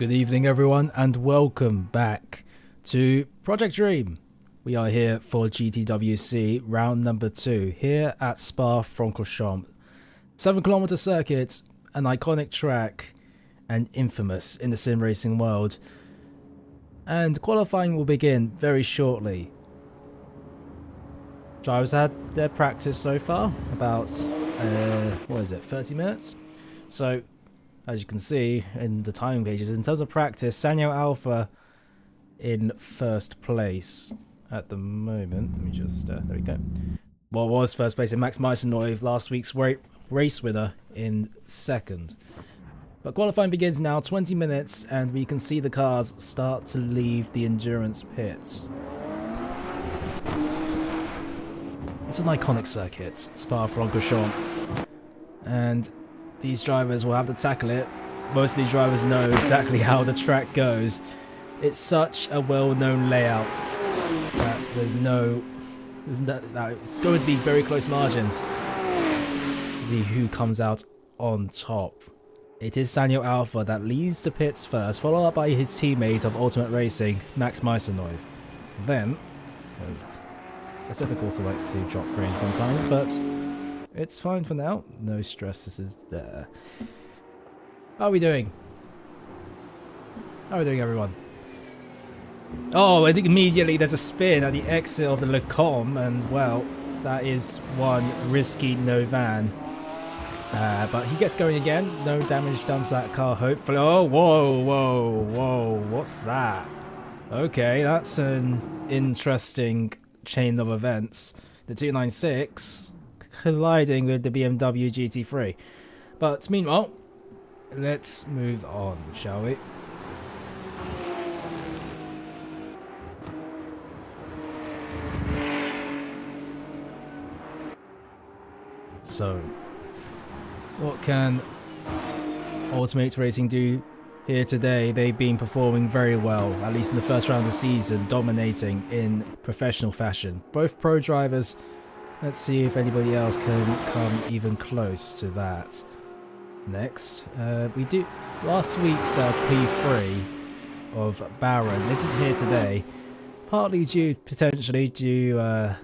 Good evening everyone and welcome back to Project Dream. We are here for GTWC round number 2 here at Spa-Francorchamps. 7-kilometer circuit, an iconic track and infamous in the sim racing world. And qualifying will begin very shortly. Drivers had their practice so far, about, 30 minutes? So, as you can see in the timing pages, in terms of practice, Sanyo Alpha in first place at the moment. Let me just, there we go. Well, was first place in Max Meisennoy, last week's race winner, in second. But qualifying begins now, 20 minutes, and we can see the cars start to leave the endurance pits. It's an iconic circuit, Spa-Francorchamps, and these drivers will have to tackle it. Most of these drivers know exactly how the track goes. It's such a well-known layout that it's going to be very close margins to see who comes out on top. It is Sanyo Alpha that leaves the pits first, followed up by his teammate of Ultimate Racing, Max Meisennoy. Then, Assetto Corsa likes to drop frames sometimes, but it's fine for now. No stress, this is there. How are we doing? How are we doing, everyone? Oh, I think immediately there's a spin at the exit of the Le Com, and well, that is one risky no van. But he gets going again. No damage done to that car, hopefully. Oh, whoa, what's that? Okay, that's an interesting chain of events. The 296 colliding with the BMW GT3. But meanwhile, let's move on, shall we? So, what can Ultimate Racing do here today? They've been performing very well, at least in the first round of the season, dominating in professional fashion. Both pro drivers. Let's see if anybody else can come even close to that. Next, we do last week's P3 of Baron isn't here today, partly potentially due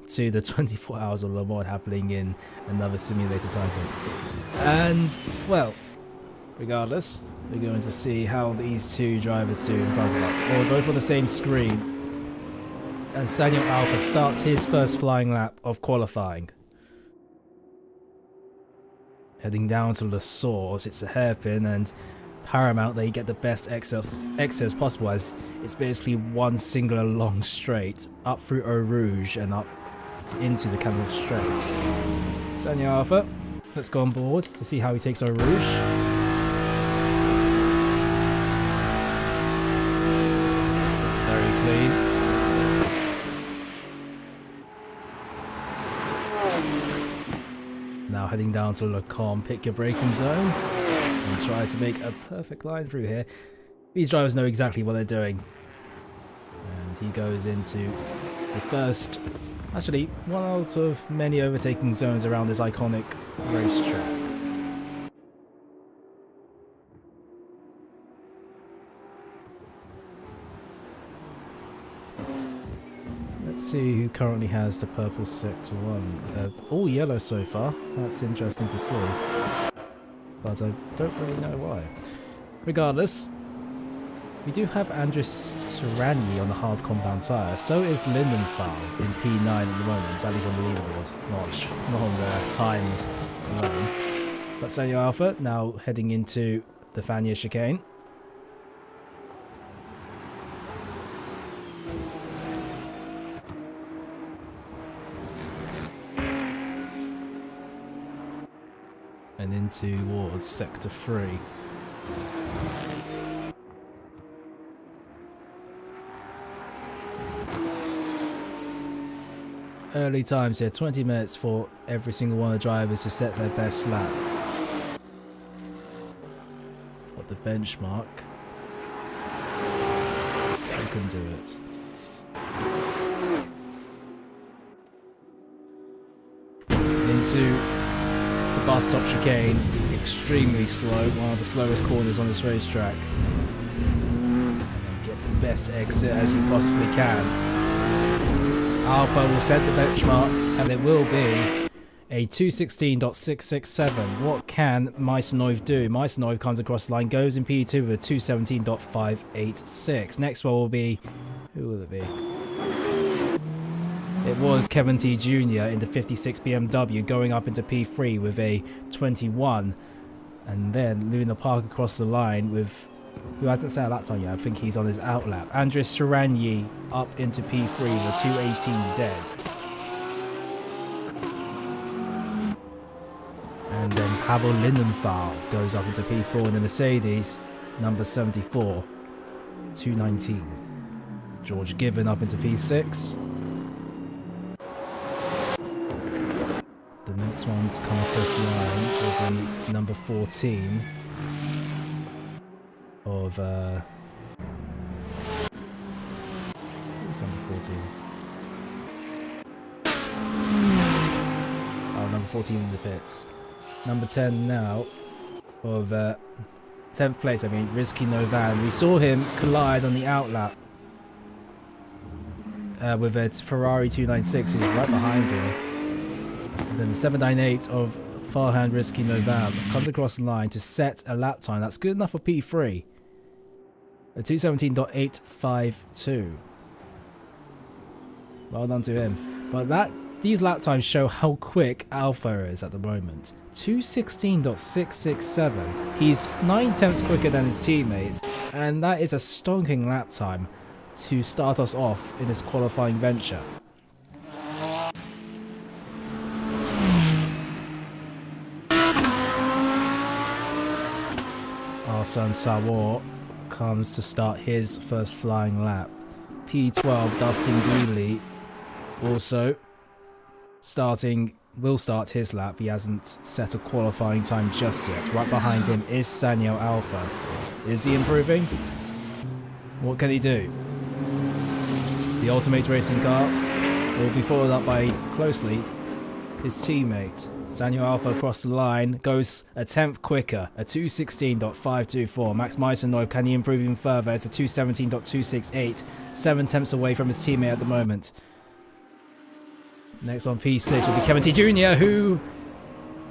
to the 24 hours of Le Mans happening in another simulator title. And well, regardless, we're going to see how these two drivers do in front of us, or both on the same screen. And Sanyo Alpha starts his first flying lap of qualifying. Heading down to the source, it's a hairpin and paramount that you get the best excess possible, as it's basically one singular long straight up through Eau Rouge and up into the Camel Straight. Sanyo Alpha, let's go on board to see how he takes Eau Rouge. Very clean. Now heading down to Le Com, pick your braking zone and try to make a perfect line through here. These drivers know exactly what they're doing. And he goes into the first, actually one out of many overtaking zones around this iconic racetrack. Let's see who currently has the purple sector 1. All yellow so far. That's interesting to see. But I don't really know why. Regardless, we do have Andres Serrani on the hard compound tyre. So is Lindenthal in P9 at the moment, at least on the leaderboard. Not on the times alone. But Sanyo Alpha now heading into the Fania chicane. And in towards Sector 3. Early times here, 20 minutes for every single one of the drivers to set their best lap. But the benchmark, who can do it? Into bus stop chicane, extremely slow, one of the slowest corners on this racetrack. best exit as you possibly can. Alpha will set the benchmark, and it will be a 216.667. What can Meisenov do? Meisenov comes across the line, goes in P2 with a 217.586. Next one will be... who will it be? It was Kevin T. Jr. in the 56 BMW going up into P3 with a 21. And then Luna Park across the line with... who hasn't set a lap time yet. I think he's on his out lap. Andres Saranyi up into P3 with 218 dead. And then Pavel Lindenthal goes up into P4 in the Mercedes, number 74, 219. George Given up into P6. The next one to come across the line will be number 14 of who's number 14? Oh, number 14 in the pits. Number 10 now of 10th place, I mean, Rizky Novan. We saw him collide on the outlap with a Ferrari 296 who's right behind him. And then the 798 of Farhan Rizky Novan comes across the line to set a lap time that's good enough for P3. A 217.852. Well done to him. But these lap times show how quick Alpha is at the moment. 216.667. He's 9 tenths quicker than his teammate, and that is a stonking lap time to start us off in this qualifying venture. Arsene Sawar comes to start his first flying lap. P12 Dustin Dooley also will start his lap. He hasn't set a qualifying time just yet. Right behind him is Sanyo Alpha. Is he improving? What can he do? The Ultimate Racing car will be followed up by closely his teammate. Sanyo Alpha across the line goes a tenth quicker, a 216.524. Max Meisenov, can he improve even further? It's a 217.268, 7 tenths away from his teammate at the moment. Next on P6 will be Kevin T. Jr., who...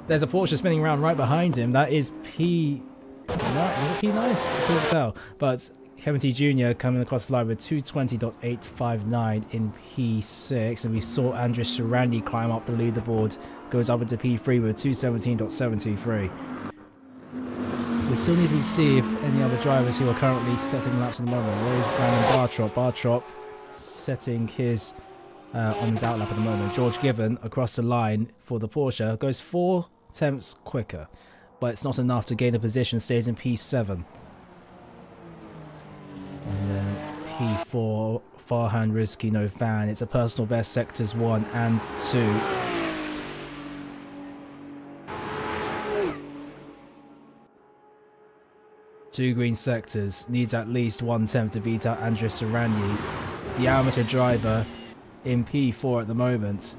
there's a Porsche spinning around right behind him. That is P... was it P9? I couldn't tell. But Kevin T. Jr. coming across the line with 220.859 in P6. And we saw Andres Sarandi climb up the leaderboard. Goes up into P3 with 217.723. We still need to see if any other drivers who are currently setting laps at the moment. Where is Brandon Bartrop? Bartrop setting his... on his outlap at the moment. George Given across the line for the Porsche goes 4 tenths quicker, but it's not enough to gain a position, stays in P7. And then P4 Farhan Rizky Novan. It's a personal best sectors 1 and 2. Two green sectors, needs at least 1 tenth to beat out Andres Sarandi, the amateur driver in P4 at the moment.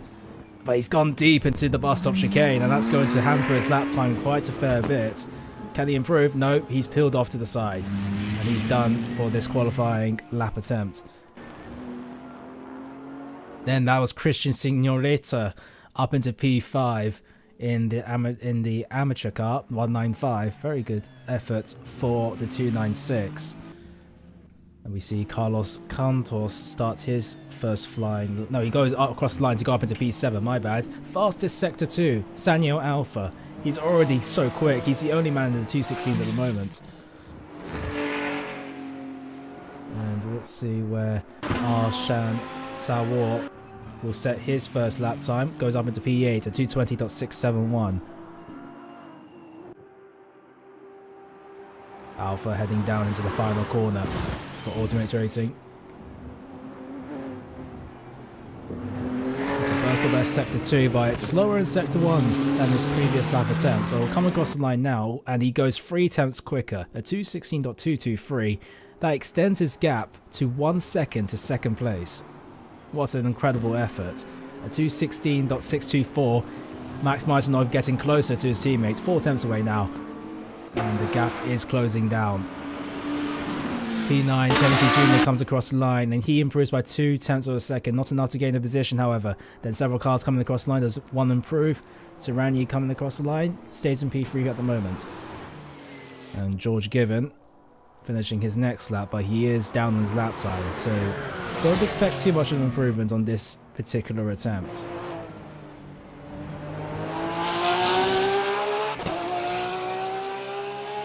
But he's gone deep into the bus stop chicane, and that's going to hamper his lap time quite a fair bit. Can he improve? No, he's peeled off to the side, and he's done for this qualifying lap attempt. Then that was Christian Signoretta up into P5 in the amateur car, 195. Very good effort for the 296. And we see Carlos Cantos start his first flying... no, he goes across the line to go up into P7, my bad. Fastest sector 2, Sanyo Alpha. He's already so quick. He's the only man in the 216s at the moment. And let's see where Arshan Sawar will set his first lap time. Goes up into P8 at 220.671. Alpha heading down into the final corner for Ultimate Racing. It's a personal best sector 2, but it's slower in sector 1 than his previous lap attempt. But we'll come across the line now, and he goes 3 tenths quicker, a 216.223. That extends his gap to 1 second to second place. What an incredible effort. A 216.624. Max Meisenov getting closer to his teammate, 4 tenths away now. And the gap is closing down. P9, Kennedy Jr. comes across the line and he improves by 0.2 of a second. Not enough to gain the position, however. Then several cars coming across the line. There's one improve. Serrani coming across the line. Stays in P3 at the moment. And George Given finishing his next lap, but he is down on his lap time. So don't expect too much of an improvement on this particular attempt.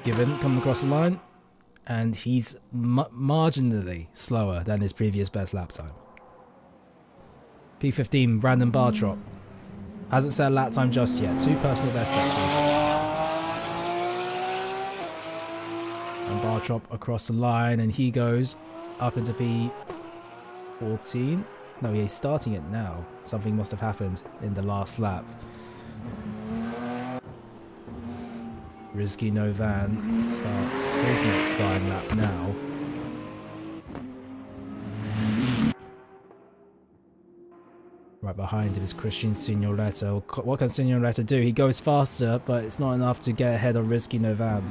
Given coming across the line. And he's marginally slower than his previous best lap time. P15, Brandon Bartrop. Hasn't set a lap time just yet. 2 personal best sectors. And Bartrop across the line, and he goes up into P14. No, he's starting it now. Something must have happened in the last lap. Rizky Novan starts his next flying lap now. Right behind him is Christian Signoretta. What can Signoretta do? He goes faster, but it's not enough to get ahead of Rizky Novan.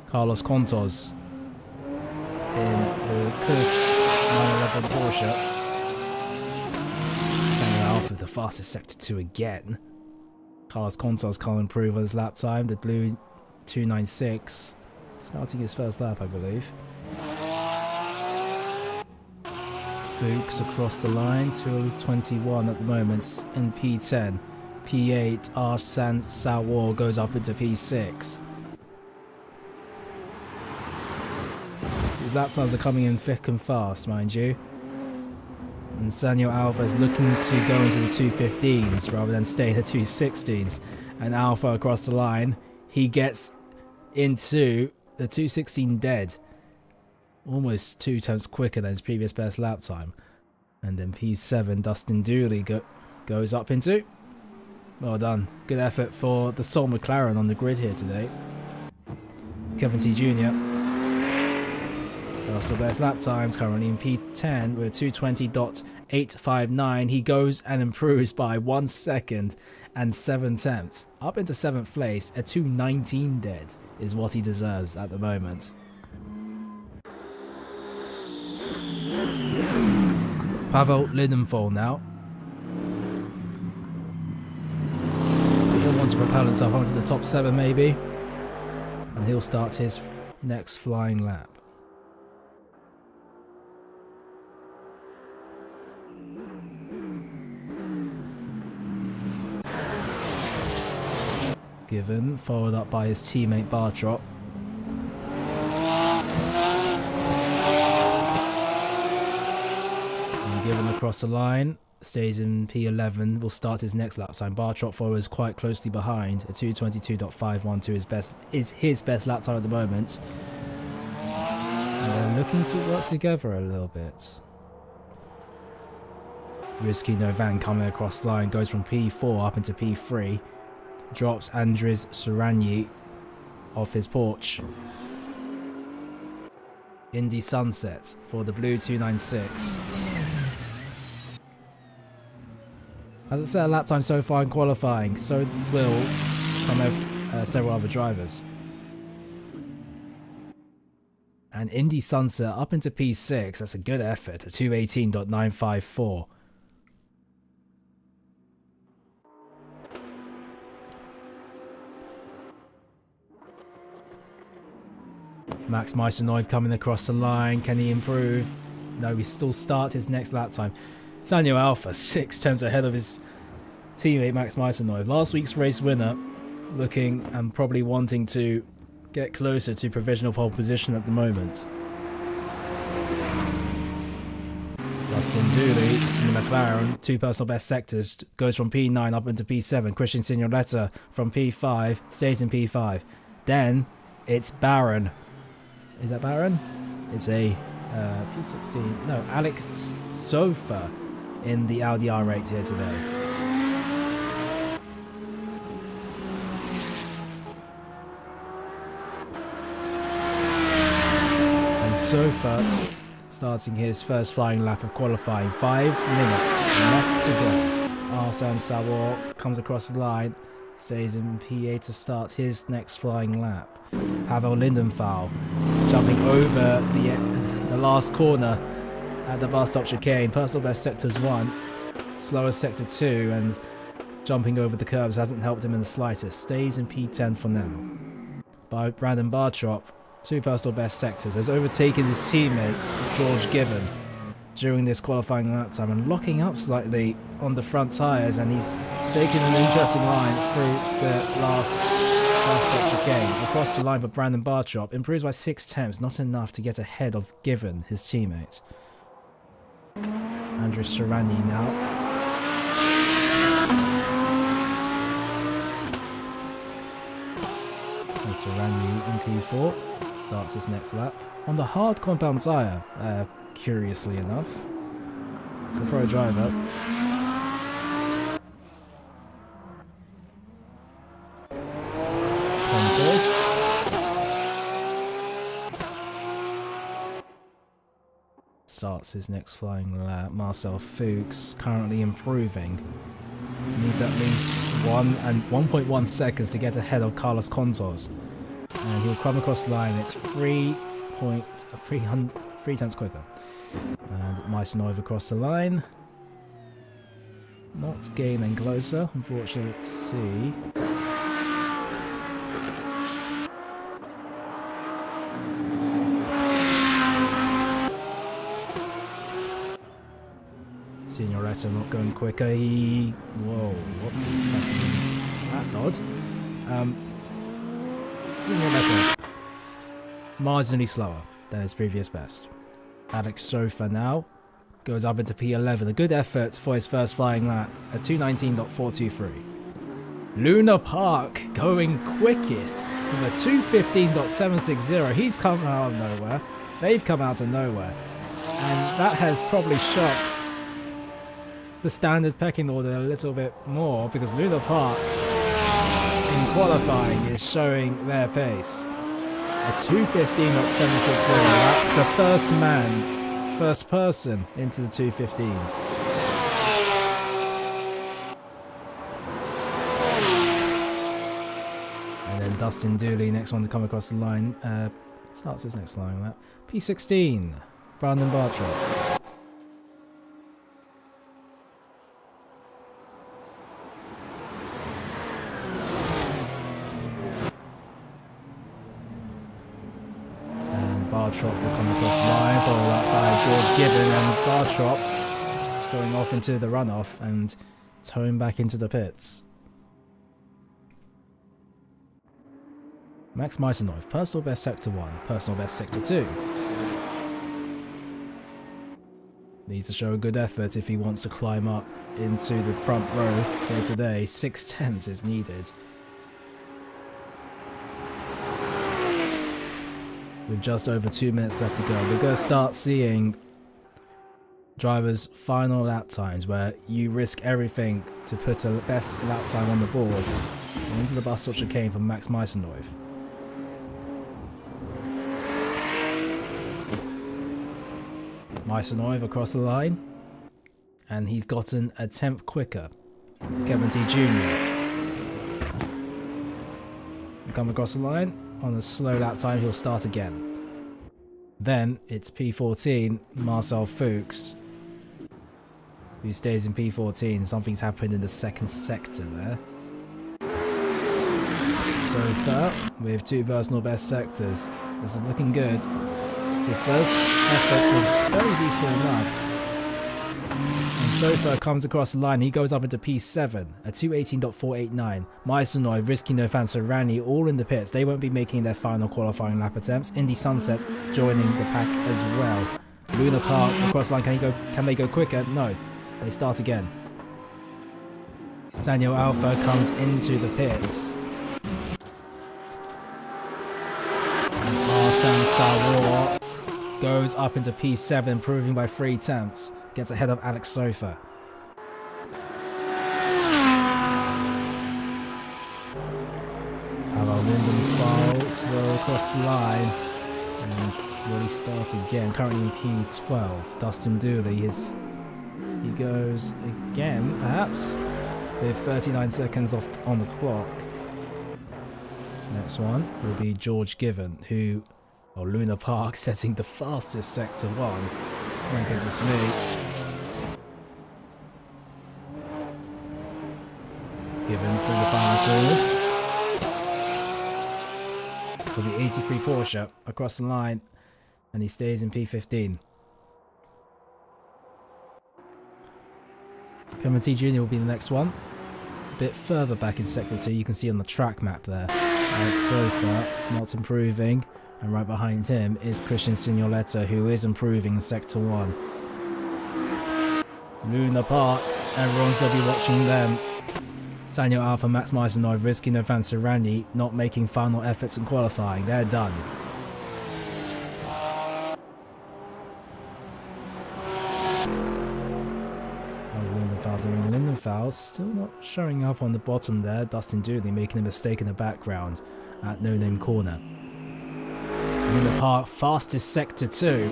Carlos Contos in the Cus 911 Porsche. Samuel Alpha, the fastest sector 2 again. Carlos Contos can't improve on his lap time. The blue 296, starting his first lap, I believe. Fuchs across the line, 221 at the moment in P10. P8, Arsh San Sawar goes up into P6. His lap times are coming in thick and fast, mind you. And Samuel Alpha is looking to go into the 215s rather than stay in the 216s. And Alpha across the line, he gets into the 216 dead. Almost 2 times quicker than his previous best lap time. And then P7, Dustin Dooley goes up into. Well done. Good effort for the sole McLaren on the grid here today. Kevin T. Jr. Also best lap times currently in P10 with 220.859. He goes and improves by 1 second and 7 tenths. Up into 7th place, a 219 dead is what he deserves at the moment. Pavel Lindenthal now. He'll want to propel himself onto the top 7 maybe. And he'll start his next flying lap. Given, followed up by his teammate Bartrop. And Given across the line, stays in P11, will start his next lap time. Bartrop follows quite closely behind. A 222.512 is his best lap time at the moment. And they're looking to work together a little bit. Rizky Novan coming across the line, goes from P4 up into P3. Drops Andres Serrani off his porch. Indy Sunset for the blue 296. Hasn't set a lap time so far in qualifying, so will several other drivers. And Indy Sunset up into P6, that's a good effort, a 218.954. Max Meisenov coming across the line. Can he improve? No, he still starts his next lap time. Samuel Alpha 6 tenths ahead of his teammate Max Meisenov. Last week's race winner, looking and probably wanting to get closer to provisional pole position at the moment. Dustin Dooley in the McLaren, 2 personal best sectors, goes from P9 up into P7. Christian Signoretta from P5 stays in P5. Then it's Baron. Is that Baron? It's a P16. No, Alex Sofa in the Audi R8 here today. And Sofa starting his first flying lap of qualifying. 5 minutes left to go. Arsene Sawar comes across the line. stays in P8 to start his next flying lap. Pavel Lindenthal jumping over the last corner at the bus stop chicane. Personal best sectors 1, slowest sector 2, and jumping over the curbs hasn't helped him in the slightest. Stays in P10 for now. By Brandon Bartrop, 2 personal best sectors, has overtaken his teammate George Given during this qualifying lap time and locking up slightly on the front tyres, and he's taken an interesting line through the last stop chicane. Across the line for Brandon Bartrop, improves by 6 tenths, not enough to get ahead of Given, his teammate. Andrew Sarani now. And Sarani in P4 starts his next lap on the hard compound tyre, curiously enough. The pro driver. Contours. Starts his next flying lap. Marcel Fuchs currently improving. Needs at least 1.1 seconds to get ahead of Carlos Contos. And he'll come across the line. It's 3 tenths quicker. And Meisenov across the line. Not gaining closer, unfortunately, to see. Signoretta not going quicker. Whoa, what is happening? That's odd. Signoretta marginally slower than his previous best. Alex Sofa now goes up into P11. A good effort for his first flying lap at 2:19.423. Luna Park going quickest with a 2:15.760. He's come out of nowhere. They've come out of nowhere. And that has probably shocked the standard pecking order a little bit more, because Luna Park in qualifying is showing their pace. A 2:15.760. That's the first person into the 2:15s. And then Dustin Dooley, next one to come across the line, starts his next flying lap. P16, Brandon Bartrop. Bartrop will come across the line, followed up by George Given, and Bartrop going off into the runoff and towing back into the pits. Max Meisenov, personal best sector 1, personal best sector 2. Needs to show a good effort if he wants to climb up into the front row here today. 6 tenths is needed. With just over 2 minutes left to go, we're going to start seeing drivers' final lap times, where you risk everything to put a best lap time on the board. And into the bus stop chicane from Max Meisenov. Meisenov across the line, and he's gotten a tenth quicker. Kevin T. Jr. come across the line. On a slow lap time, he'll start again. Then it's P14, Marcel Fuchs, who stays in P14. Something's happened in the second sector there. So far, with 2 personal best sectors, this is looking good. His first effort was very decent enough. And Sofa comes across the line. He goes up into P7 at 2:18.489. Meisenov, Risky No Fan, Rani all in the pits. They won't be making their final qualifying lap attempts. Indy Sunset joining the pack as well. Luna Park across the line. Can they go quicker? No. They start again. Sanyo Alpha comes into the pits. And Arsene Sarwar goes up into P7, improving by 3 tenths. Gets ahead of Alex Sofa. Pavel Lindenthal slow across the line. And will he start again? Currently in P12. Dustin Dooley, he goes again, perhaps. with 39 seconds off on the clock. Next one will be George Given, who, or Luna Park, setting the fastest Sector 1. My goodness me. Given through the final corners for the 83 Porsche across the line, and he stays in P15. Clementi Jr. will be the next one. A bit further back in Sector 2, you can see on the track map there. Alex Sofa not improving, and right behind him is Christian Signoretto, who is improving in Sector 1. Luna Park, everyone's going to be watching them. Daniel Alpha, Max Meisenov, Risky Novan Serrani not making final efforts in qualifying. They're done. How's Lindenthal doing? Lindenthal still not showing up on the bottom there. Dustin Dooley making a mistake in the background at No Name Corner. Luna Park, fastest Sector 2.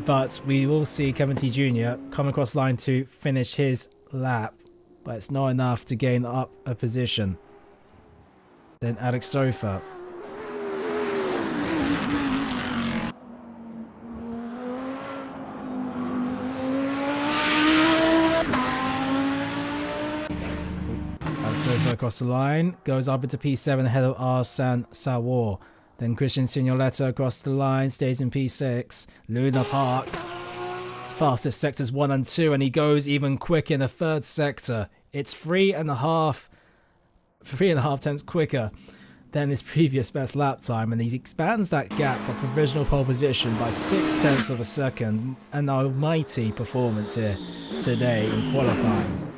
But we will see Kevin T Jr. come across line to finish his lap. But it's not enough to gain up a position. Then Alex Sofa. Alex Sofa across the line, goes up into P7 ahead of Arsene Sawar. Then Christian Signoretto across the line, stays in P6. Luna Park. It's fastest sectors 1 and 2, and he goes even quicker in the third sector. It's 3.5 tenths quicker than his previous best lap time, and he expands that gap for provisional pole position by 6 tenths of a second. An almighty performance here today in qualifying.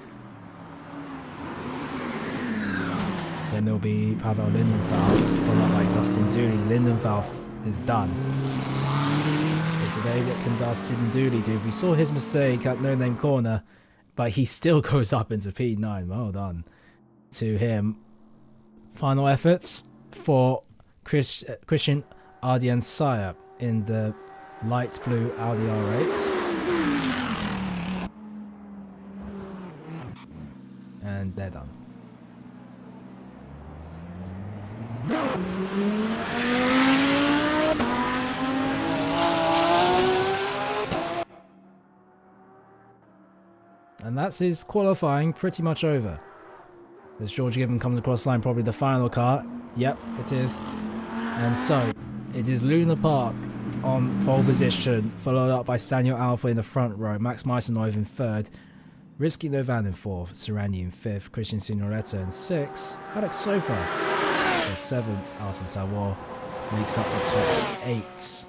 Then there'll be Pavel Lindenthal, followed up by Dustin Dooley. Lindenthal is done. Today, what can Dustin Dooley do? We saw his mistake at No Name Corner, but he still goes up into P9. Well done to him. Final efforts for Christian Ardian-Sayer in the light blue Audi R8. And they're done. And that's his qualifying pretty much over. As George Given comes across the line, probably the final car. Yep, it is. And so, it is Luna Park on pole position, followed up by Daniel Alpha in the front row, Max Meisenov in third, Risky Novan in fourth, Serrani in fifth, Christian Signoretto in sixth, Alex Sofa in seventh, Arsene Sawar makes up the top 8.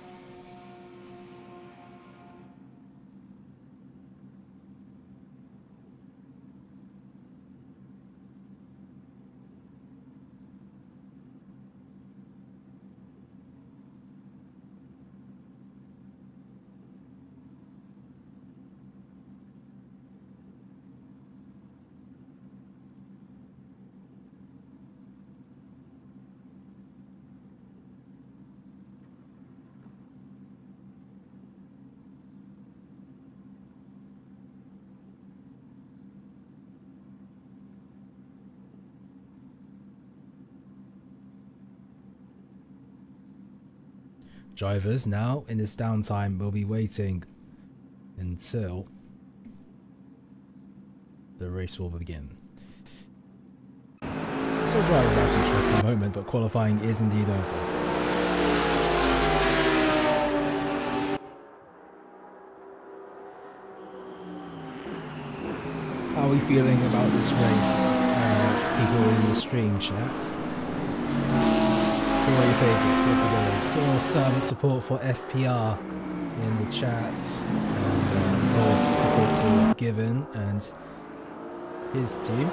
Drivers now in this downtime will be waiting until the race will begin. So drivers actually tricky at the moment, but qualifying is indeed over. How are we feeling about this race? People in the stream chat. Who are your favourites here today? Saw some support for FPR in the chat, and of course support for Given and his team.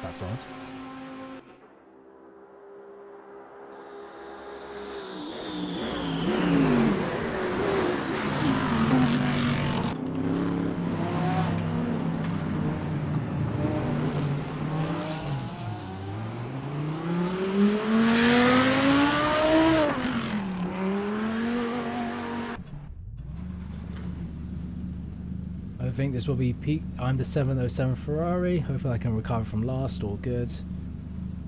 That's odd. I think this will be peak. I'm the 707 Ferrari. Hopefully I can recover from last. All good.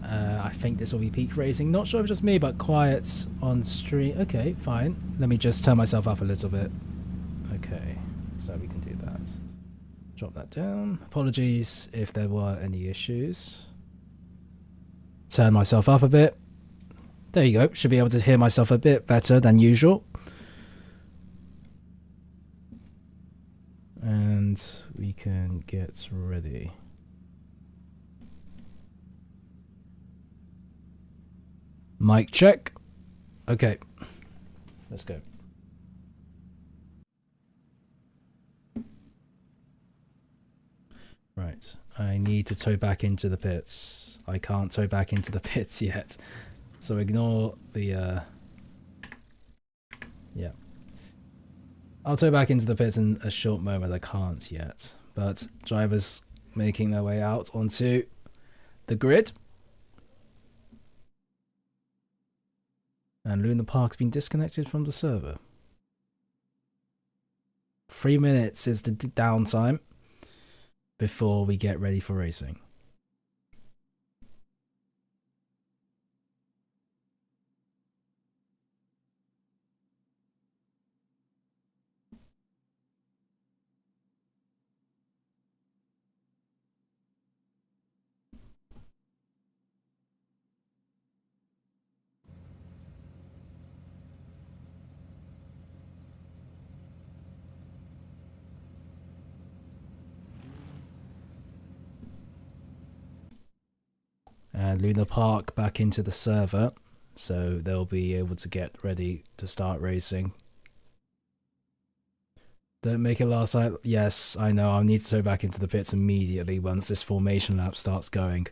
I think this will be peak racing. Not sure if it's just me, but quiet on stream. Okay, fine. Let me just turn myself up a little bit. Okay, so we can do that. Drop that down. Apologies if there were any issues. Turn myself up a bit. There you go. Should be able to hear myself a bit better than usual. And we can get ready. Mic check. Okay. Let's go. Right. I need to tow back into the pits. I can't tow back into the pits yet. So ignore the yeah. I'll tow back into the pits in a short moment. I can't yet. But drivers making their way out onto the grid. And Luna Park's been disconnected from the server. 3 minutes is the downtime before we get ready for racing. And Luna Park back into the server, so they'll be able to get ready to start racing. Don't make it last night. Yes, I know. I'll need to tow back into the pits immediately once this formation lap starts going.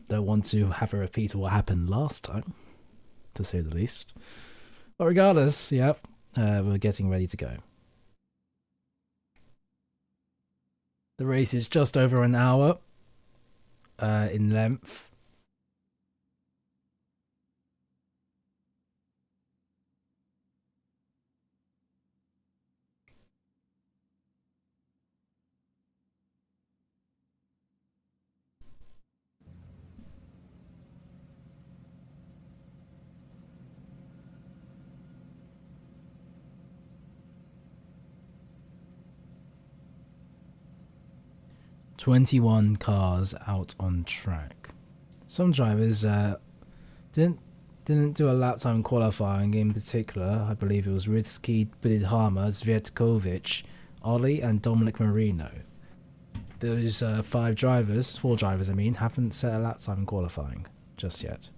Don't want to have a repeat of what happened last time, to say the least. But regardless, yep, we're getting ready to go. The race is just over an hour in length. "21 cars out on track." Some drivers didn't do a lap time qualifying. In particular, I believe it was Rizky Bidhama, Zvetkovic, Ollie, and Dominic Marino. Those four drivers, I mean, haven't set a lap time in qualifying just yet.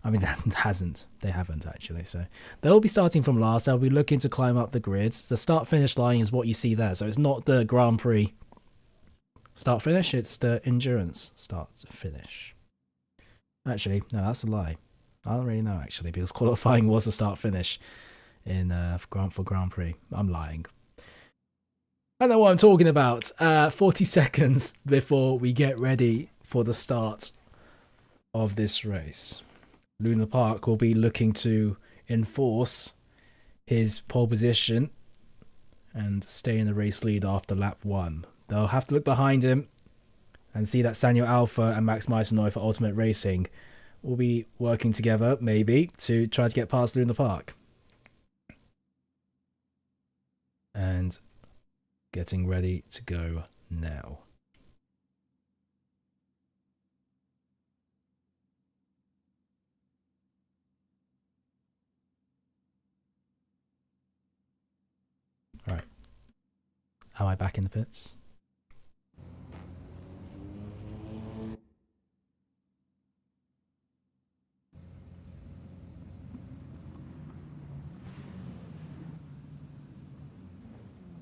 I mean, they haven't actually. So they'll be starting from last. They'll be looking to climb up the grid. The start-finish line is what you see there. So it's not the Grand Prix start-finish, it's the endurance start-finish. Actually, no, that's a lie. I don't really know, actually, because qualifying was a start-finish in for Grand Prix. I'm lying. I know what I'm talking about. 40 seconds before we get ready for the start of this race. Luna Park will be looking to enforce his pole position and stay in the race lead after lap 1. They'll have to look behind him and see that Sanyo Alpha and Max Meisenoi for Ultimate Racing will be working together, maybe, to try to get past Luna Park. And getting ready to go now. Right. Am I back in the pits?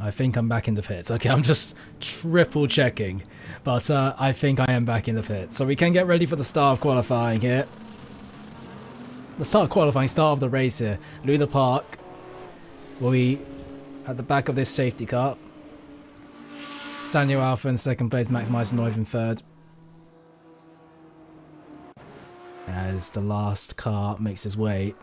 I think I'm back in the pits. Okay, I'm just triple checking. But I think I am back in the pits. So we can get ready for the start of qualifying here. The start of qualifying, start of the race here. Luna Park will be at the back of this safety car. Sanyo Alpha in second place, Max Meisenoi in third. As the last car makes his way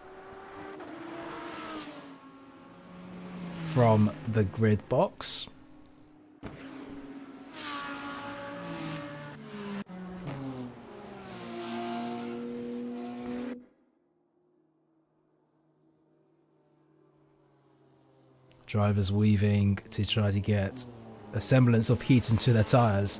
from the grid box. Drivers weaving to try to get a semblance of heat into their tyres.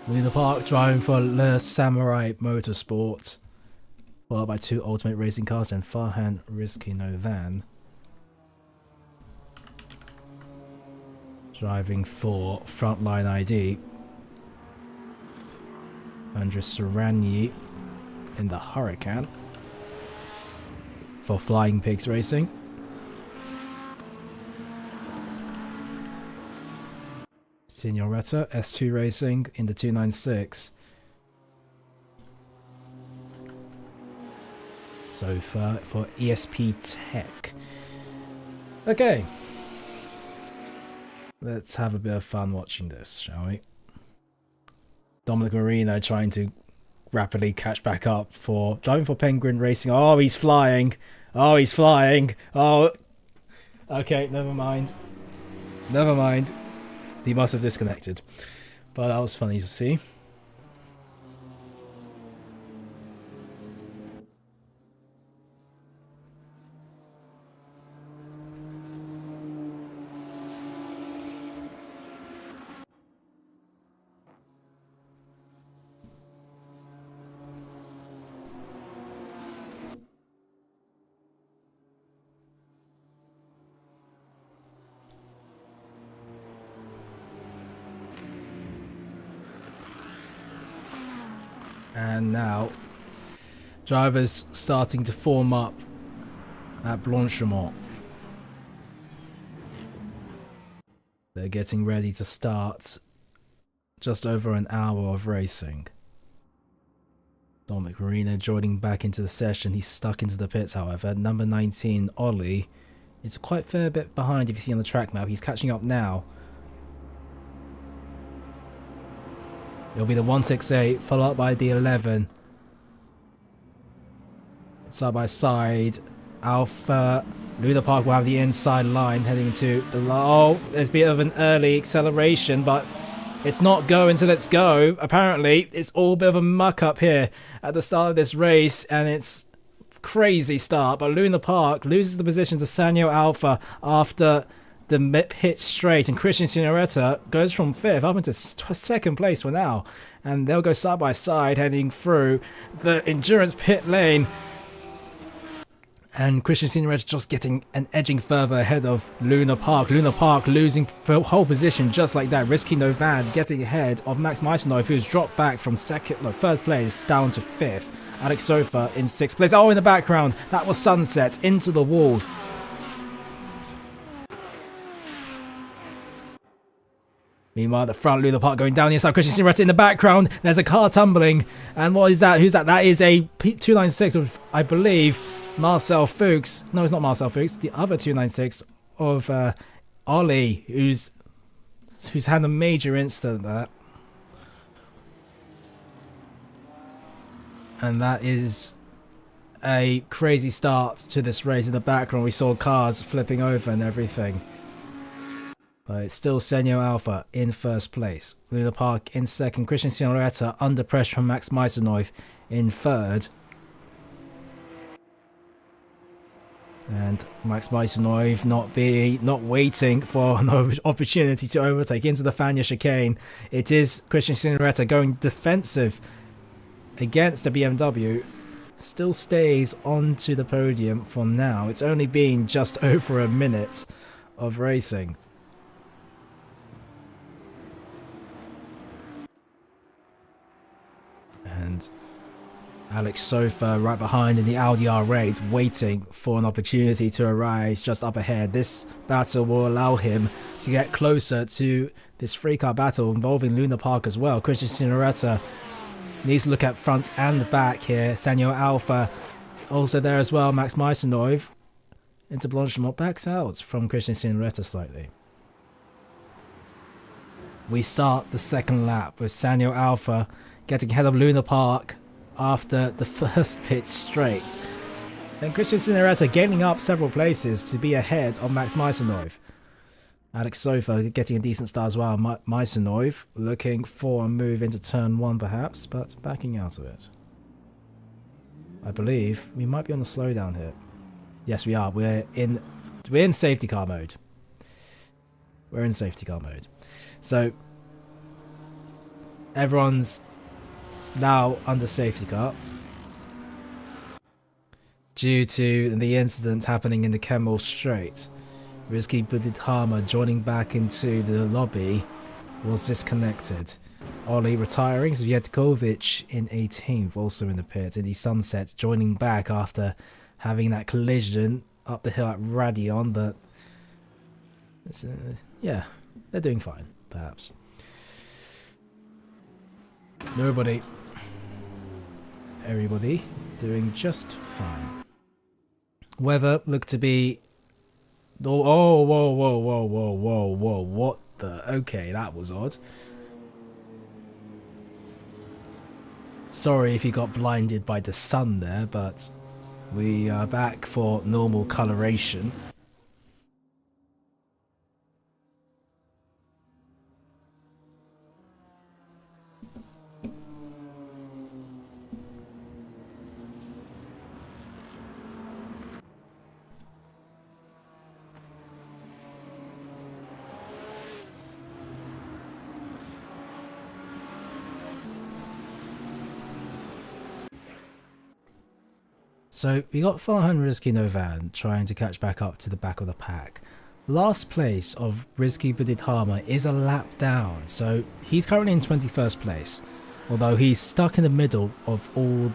Luna Park driving for Le Samurai Motorsport, followed by 2 Ultimate Racing cars and Farhan Rizky Novan driving for Frontline ID. Andres Serrani in the Huracan for Flying Pigs Racing. Signoretta S2 Racing in the 296. So far for ESP Tech. Okay. Let's have a bit of fun watching this, shall we? Dominic Marino trying to rapidly catch back up for driving for Penguin Racing. Oh, he's flying. Oh, he's flying. Oh, okay, never mind. Never mind. He must have disconnected. But that was funny to see. And now, drivers starting to form up at Blanchimont. They're getting ready to start just over an hour of racing. Dominic Marino joining back into the session. He's stuck into the pits, however. Number 19, Ollie, is quite a fair bit behind if you see on the track map. He's catching up now. It'll be the 168, followed up by the 11. Side by side. Alpha. Luna Park will have the inside line heading into the... Oh, there's a bit of an early acceleration, but it's not go until it's go. Apparently, it's all a bit of a muck up here at the start of this race, and it's crazy start. But Luna Park loses the position to Sanyo Alpha after the pit straight, and Christian Signoretta goes from 5th up into 2nd place for now, and they'll go side by side heading through the endurance pit lane, and Christian Signoretta just getting and edging further ahead of Luna Park. Luna Park losing whole position just like that. Rizky Novan getting ahead of Max Meisenhoff, who's dropped back from 3rd place down to 5th. Alex Sofa in 6th place. Oh, in the background, that was Sunset into the wall. Meanwhile, at the front, Luna Park going down the inside. Christian Signoretta in the background. There's a car tumbling. And what is that? Who's that? That is a 296 of, I believe, Marcel Fuchs. No, it's not Marcel Fuchs. The other 296 of Ollie, who's had a major incident there. And that is a crazy start to this race. In the background, we saw cars flipping over and everything. But it's still Senyo Alpha in 1st place. Luna Park in 2nd. Christian Signoretta under pressure from Max Meisenhoff in 3rd. And Max Meisenhoff not waiting for an opportunity to overtake into the Fania chicane. It is Christian Signoretta going defensive against the BMW. Still stays onto the podium for now. It's only been just over a minute of racing. And Alex Sofa right behind in the Audi R8, waiting for an opportunity to arise just up ahead. This battle will allow him to get closer to this 3-car battle involving Luna Park as well. Christian Signoretta needs to look at front and back here. Sanyo Alpha also there as well. Max Meisenhoff into Blanchimont, backs out from Christian Signoretta slightly. We start the 2nd lap with Sanyo Alpha getting ahead of Luna Park after the first pit straight. Then Christian Cineretta gaining up several places to be ahead of Max Meisenov. Alex Sofa getting a decent start as well. Meisenov looking for a move into turn 1 perhaps, but backing out of it. I believe we might be on the slowdown here. Yes, we are. We're in safety car mode. We're in safety car mode. So everyone's now under safety car due to the incident happening in the Kemmel Straight. Rizky Buditama joining back into the lobby was disconnected. Ollie retiring, Zvietkovic in 18th, also in the pit. In the Sunset joining back after having that collision up the hill at Radion, but yeah, they're doing fine, perhaps. Everybody doing just fine. Weather looked to be... Oh, whoa, what the... Okay, that was odd. Sorry if you got blinded by the sun there, but we are back for normal coloration. So we got Farhan Rizky Novan trying to catch back up to the back of the pack. Last place of Rizky Buditama is a lap down, so he's currently in 21st place, although he's stuck in the middle of all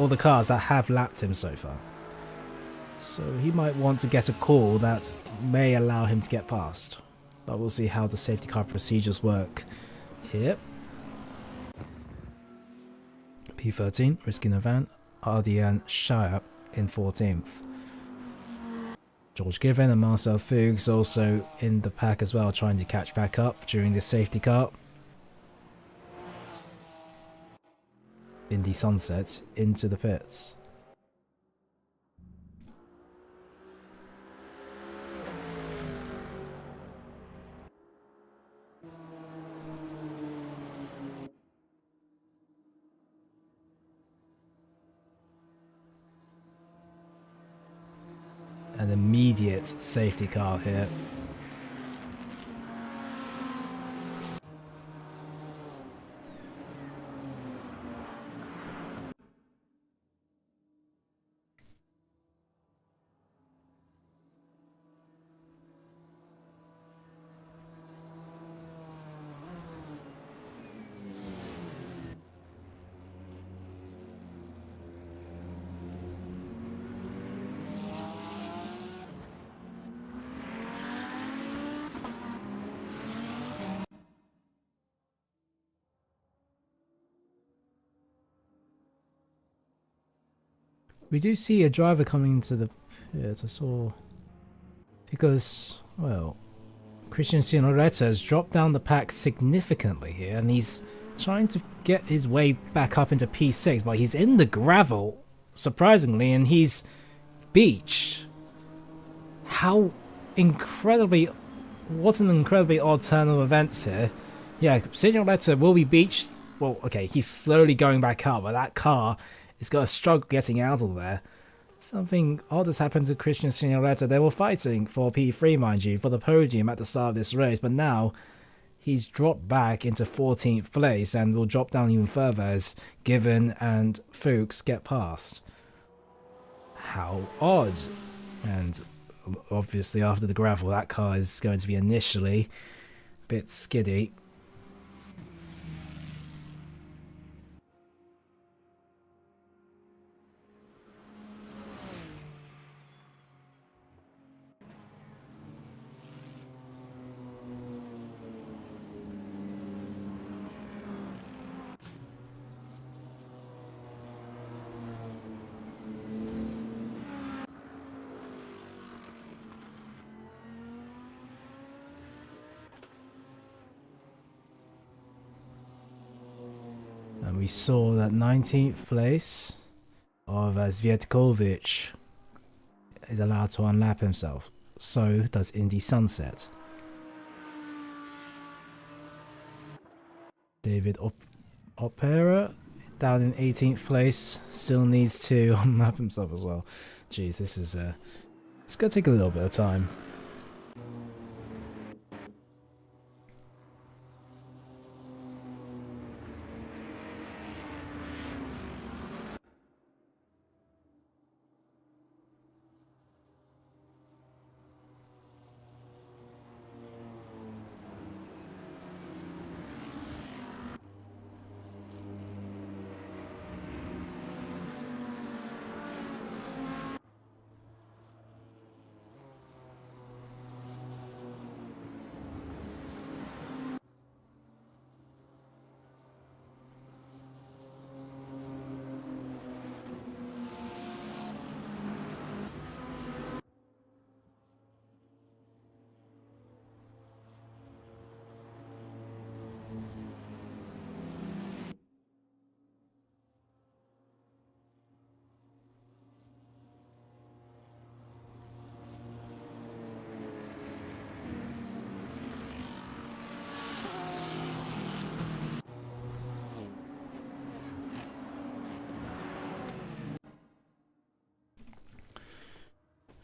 the cars that have lapped him so far. So he might want to get a call that may allow him to get past, but we'll see how the safety car procedures work here. P13, Rizky Novan. Ardian Shire in 14th. George Given and Marcel Fuchs also in the pack as well, trying to catch back up during this safety car. In the Sunset into the pits. An immediate safety car here. We do see a driver coming into the pit. I saw, because, well, Christian Cinoretta has dropped down the pack significantly here, and he's trying to get his way back up into P6, but he's in the gravel, surprisingly, and he's beached. How incredibly... What an incredibly odd turn of events here. Yeah, Cinoretta will be beached. Well, okay, he's slowly going back up, but that car... He's got a struggle getting out of there. Something odd has happened to Christian Cinoretta. They were fighting for P3, mind you, for the podium at the start of this race, but now he's dropped back into 14th place and will drop down even further as Given and Fuchs get past. How odd. And obviously after the gravel, that car is going to be initially a bit skiddy. And we saw that 19th place of Sviatkovic is allowed to unlap himself. So does Indy Sunset. David Opera down in 18th place, still needs to unlap himself as well. Jeez, this is it's gonna take a little bit of time.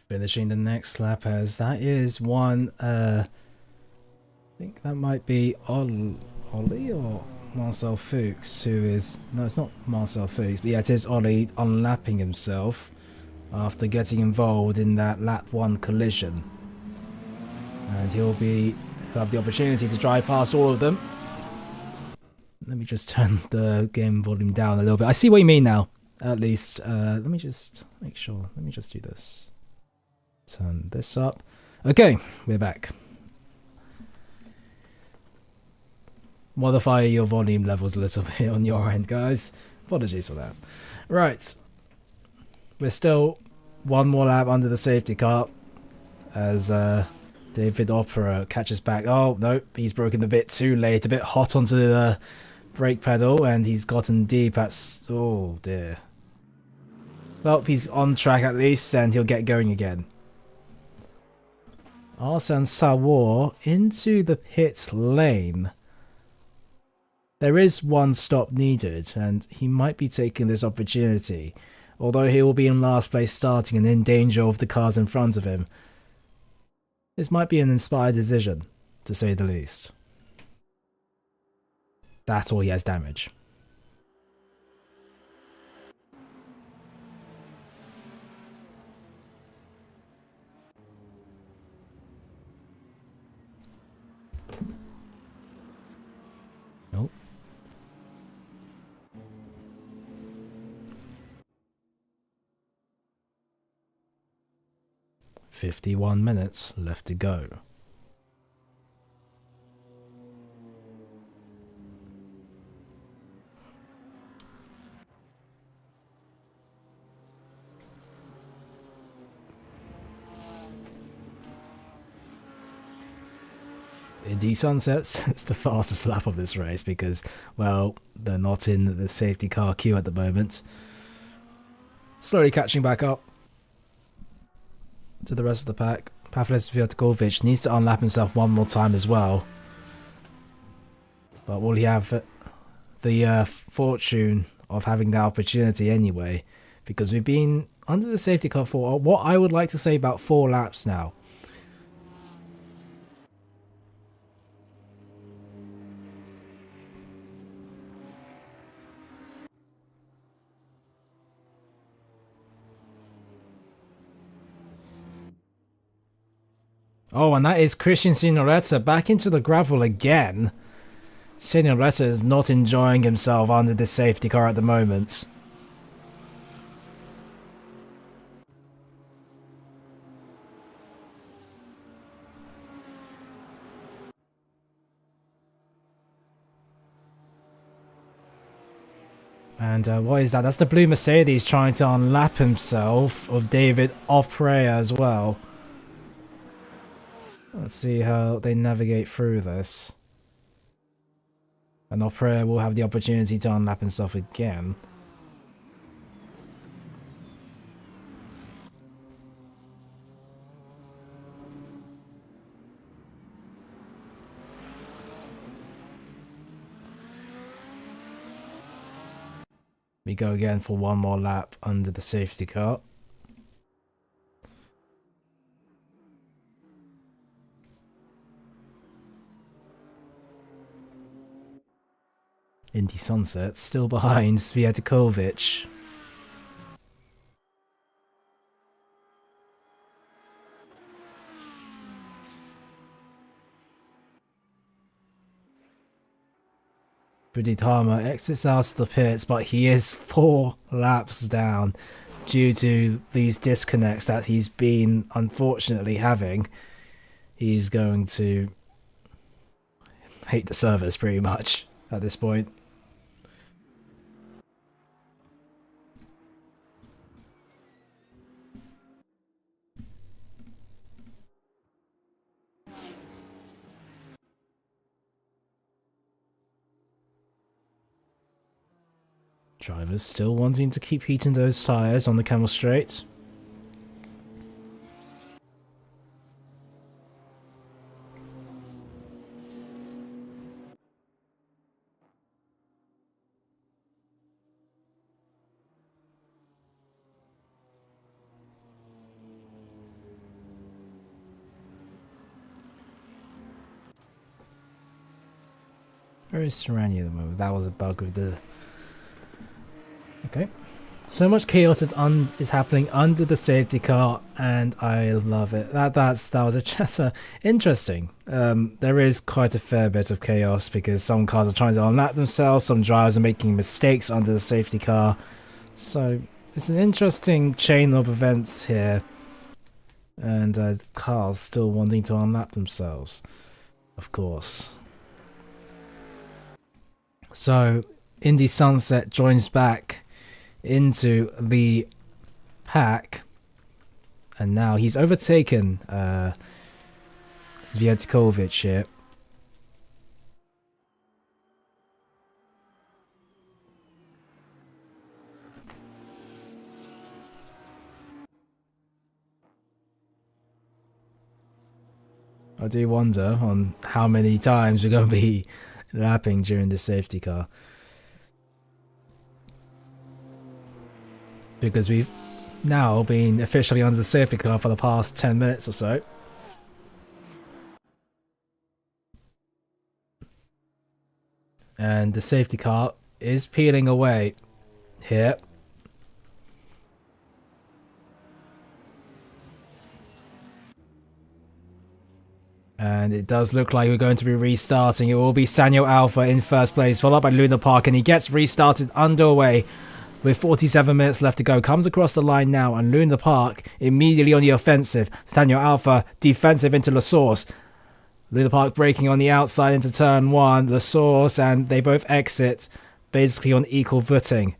Finishing the next lap as that is one, I think that might be Ollie or Marcel Fuchs, who is, no, it's not Marcel Fuchs, but yeah, it is Ollie unlapping himself after getting involved in that lap 1 collision. And he'll have the opportunity to drive past all of them. Let me just turn the game volume down a little bit. I see what you mean now, at least. Let me just make sure. Let me just do this. Turn this up. Okay, we're back. Modify your volume levels a little bit on your end, guys. Apologies for that. Right. We're still one more lap under the safety car as David Opera catches back. Oh, no, he's broken a bit too late. A bit hot onto the brake pedal, and he's gotten deep at... Oh, dear. Well, he's on track at least, and he'll get going again. Arsene Sawar into the pit lane. There is one stop needed, and he might be taking this opportunity, although he will be in last place starting and in danger of the cars in front of him. This might be an inspired decision, to say the least. That's all he has damage. Nope. "51 minutes left to go." Indy Sunsets, it's the fastest lap of this race because, well, they're not in the safety car queue at the moment. Slowly catching back up to the rest of the pack. Pavles Sviatkovic needs to unlap himself one more time as well. But will he have the fortune of having that opportunity anyway? Because we've been under the safety car for what I would like to say about 4 laps now. Oh, and that is Christian Signoretta back into the gravel again. Signoretta is not enjoying himself under this safety car at the moment. And what is that? That's the blue Mercedes trying to unlap himself of David Oprea as well. Let's see how they navigate through this. And Opera will have the opportunity to unlap himself again. We go again for one more lap under the safety car. Indy Sunset still behind Sviatokovic. Buditama exits out of the pits, but he is 4 laps down due to these disconnects that he's been unfortunately having. He's going to hate the service pretty much at this point. Drivers still wanting to keep heating those tyres on the Camel Straight. Where is Serrani at the moment? That was a bug with the... Okay. So much chaos is happening under the safety car, and I love it. That was a chatter. Interesting. There is quite a fair bit of chaos because some cars are trying to unlap themselves, some drivers are making mistakes under the safety car. So it's an interesting chain of events here, and cars still wanting to unlap themselves, of course. So Indy Sunset joins back into the pack, and now he's overtaken Sviatokovic here. I do wonder on how many times we're going to be lapping during the safety car, because we've now been officially under the safety car for the past 10 minutes or so. And the safety car is peeling away here. And it does look like we're going to be restarting. It will be Sanyo Alpha in first place, followed by Luna Park, and he gets restarted underway with 47 minutes left to go. Comes across the line now, and Luna Park immediately on the offensive. Sanyo Alpha defensive into La Source. Luna Park braking on the outside into turn 1. La Source, and they both exit basically on equal footing.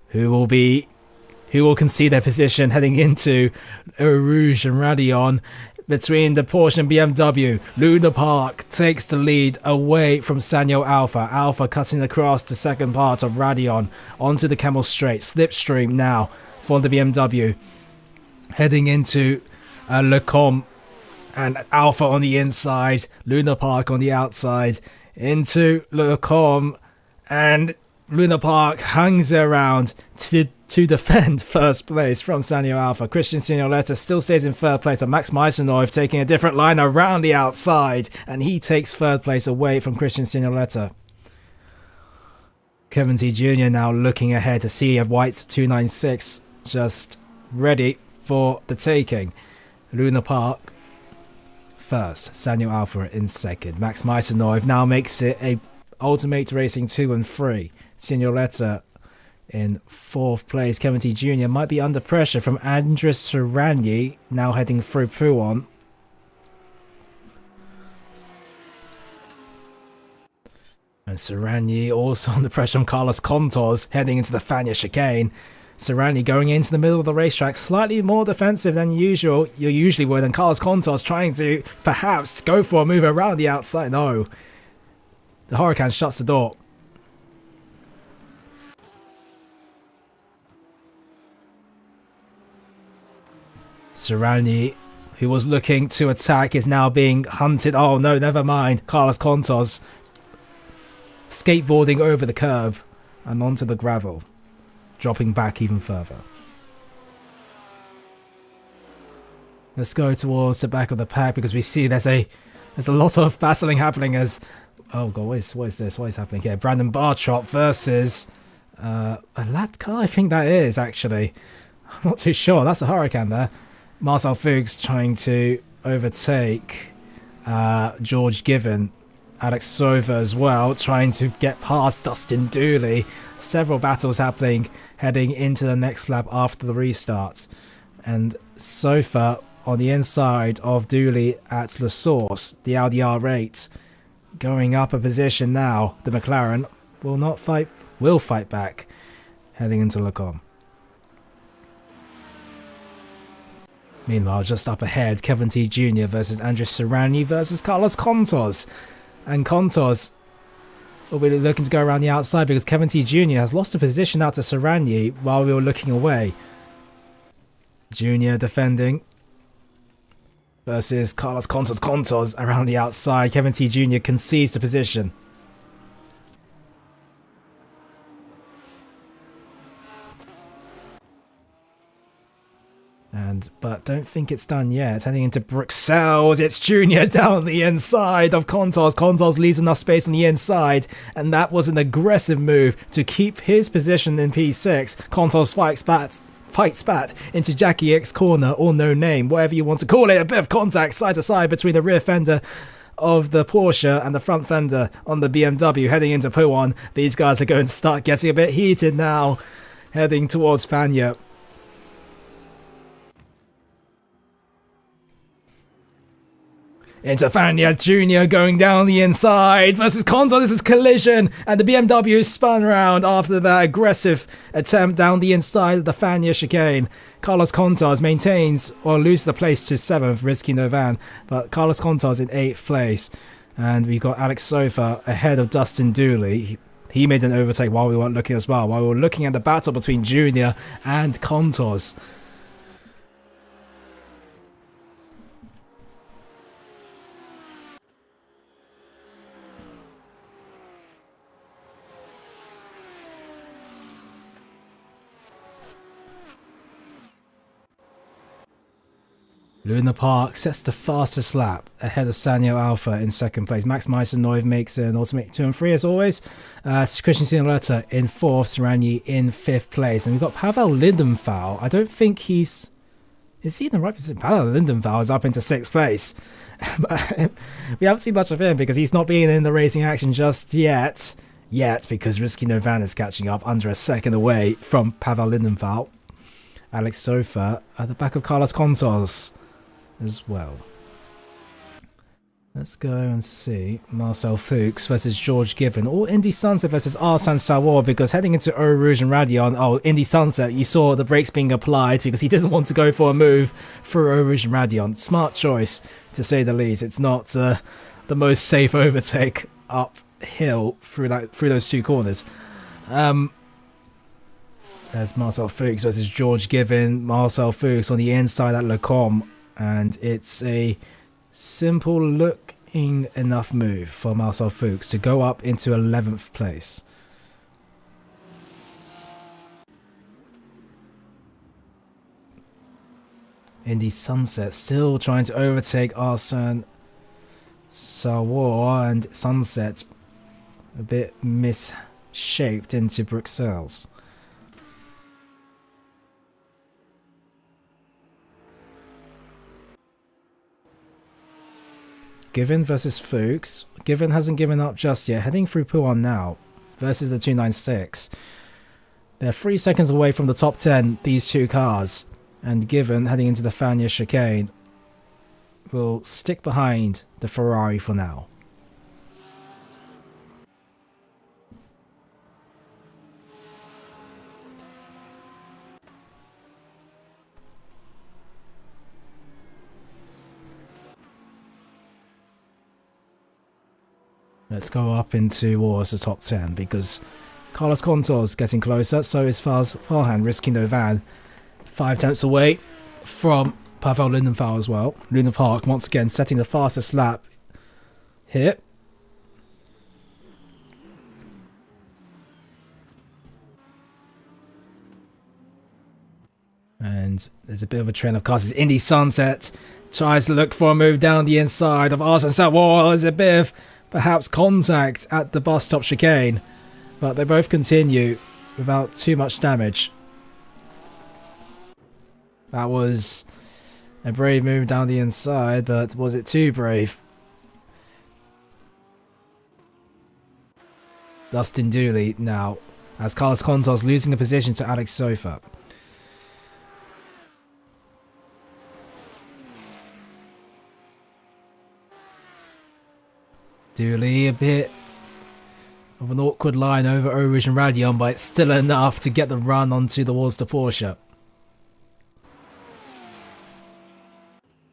Who will concede their position heading into Eau Rouge and Radion? Between the Porsche and BMW, Luna Park takes the lead away from Sanyo Alpha. Alpha cutting across the second part of Radion onto the Camel Straight. Slipstream now for the BMW. Heading into Le Comte, and Alpha on the inside, Luna Park on the outside, into Le Comte, and Luna Park hangs around to defend first place from Sanyo Alpha. Christian Signoretta still stays in third place, and Max Meisenov taking a different line around the outside, and he takes third place away from Christian Signoretta. Kevin T Jr. now looking ahead to see if White's 296 just ready for the taking. Luna Park first, Sanyo Alpha in second. Max Meisenov now makes it a Ultimate Racing 2 and 3. Signoretta in fourth place. Kevin T Jr. might be under pressure from Andres Serrani, now heading through Pouon. And Serrani also under pressure from Carlos Contos, heading into the Fania chicane. Serrani going into the middle of the racetrack, slightly more defensive than usual. You usually would, and Carlos Contos trying to perhaps go for a move around the outside. No. The Huracan shuts the door. Serrani, who was looking to attack, is now being hunted. Oh no, never mind. Carlos Contos skateboarding over the curb and onto the gravel, dropping back even further. Let's go towards the back of the pack because we see there's a lot of battling happening as... Oh god, what is this? What is happening here? Brandon Bartrop versus a lapped car, I think that is, actually. I'm not too sure. That's a Huracan there. Marcel Fuchs trying to overtake George Given. Alex Sova as well, trying to get past Dustin Dooley. Several battles happening heading into the next lap after the restart. And Sofa on the inside of Dooley at the source. The Audi R8 going up a position now. The McLaren will fight back heading into Le Mans. Meanwhile, just up ahead, Kevin T Jr. versus Andres Serrani versus Carlos Contos. And Contos will be looking to go around the outside because Kevin T Jr. has lost a position out to Serrani while we were looking away. Jr. defending versus Carlos Contos around the outside. Kevin T Jr. concedes the position. But don't think it's done yet. Heading into Bruxelles, it's Junior down the inside of Contos. Contos leaves enough space on the inside, and that was an aggressive move to keep his position in P6. Contos fights back into Jackie X corner, or no name, whatever you want to call it. A bit of contact side to side between the rear fender of the Porsche and the front fender on the BMW heading into Pouan. These guys are going to start getting a bit heated now, heading towards Fania. Into Fania Jr. going down the inside versus Contos. This is collision, and the BMW spun around after that aggressive attempt down the inside of the Fania chicane. Carlos Contos maintains or loses the place to 7th, Risky Novan, but Carlos Contos in 8th place. And we got Alex Sofa ahead of Dustin Dooley. He made an overtake while we weren't looking as well, while we were looking at the battle between Junior and Contos. Luna Park sets the fastest lap ahead of Sanyo Alpha in 2nd place. Max Meisenov makes an ultimate 2 and 3 as always. Christian Sinoletta in 4th, Serrani in 5th place. And we've got Pavel Lindenthal. I don't think he's... Is he in the right position? Pavel Lindenthal is up into 6th place. We haven't seen much of him because he's not being in the racing action just yet. Because Risky Novan is catching up under a second away from Pavel Lindenthal. Alex Sofa at the back of Carlos Contos as well. Let's go and see Marcel Fuchs versus George Given, or Indy Sunset versus Arsene Sawar, because heading into Eau Rouge and Radion, Indy Sunset, you saw the brakes being applied because he didn't want to go for a move through Eau Rouge and Radion. Smart choice, to say the least. It's not the most safe overtake uphill through those two corners. There's Marcel Fuchs versus George Given. Marcel Fuchs on the inside at Le Mans, and it's a simple looking enough move for Marcel Fuchs to go up into 11th place. Indy Sunset still trying to overtake Arsene Sawar, and Sunset a bit misshaped into Bruxelles. Given versus Fuchs. Given hasn't given up just yet. Heading through Pouan now versus the 296. They're 3 seconds away from the top 10, these two cars. And Given, heading into the Fania chicane, will stick behind the Ferrari for now. Let's go up in towards the top 10 because Carlos Contor's getting closer. So is Farhan, risking no van. 5 tenths away from Pavel Lindenthal as well. Luna Park once again setting the fastest lap here. And there's a bit of a trend of cars. It's Indy Sunset. Tries to look for a move down the inside of Arsene Savoie. There's a bit of perhaps contact at the bus stop chicane. But they both continue without too much damage. That was a brave move down the inside, but was it too brave? Dustin Dooley now, as Carlos Contos losing a position to Alex Sofa. Dooley a bit of an awkward line over Oruj and Radion, but it's still enough to get the run onto the towards the Porsche.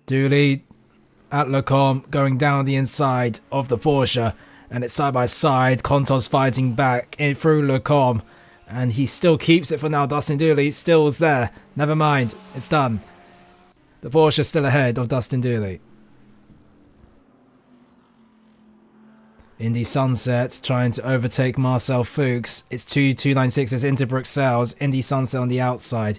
Dooley at Lecombe going down the inside of the Porsche, and it's side by side. Contos fighting back in through Lecombe, and he still keeps it for now. Dustin Dooley still is there. Never mind, it's done. The Porsche still ahead of Dustin Dooley. Indy Sunset trying to overtake Marcel Fuchs. It's 2.296 into Bruxelles. Indy Sunset on the outside.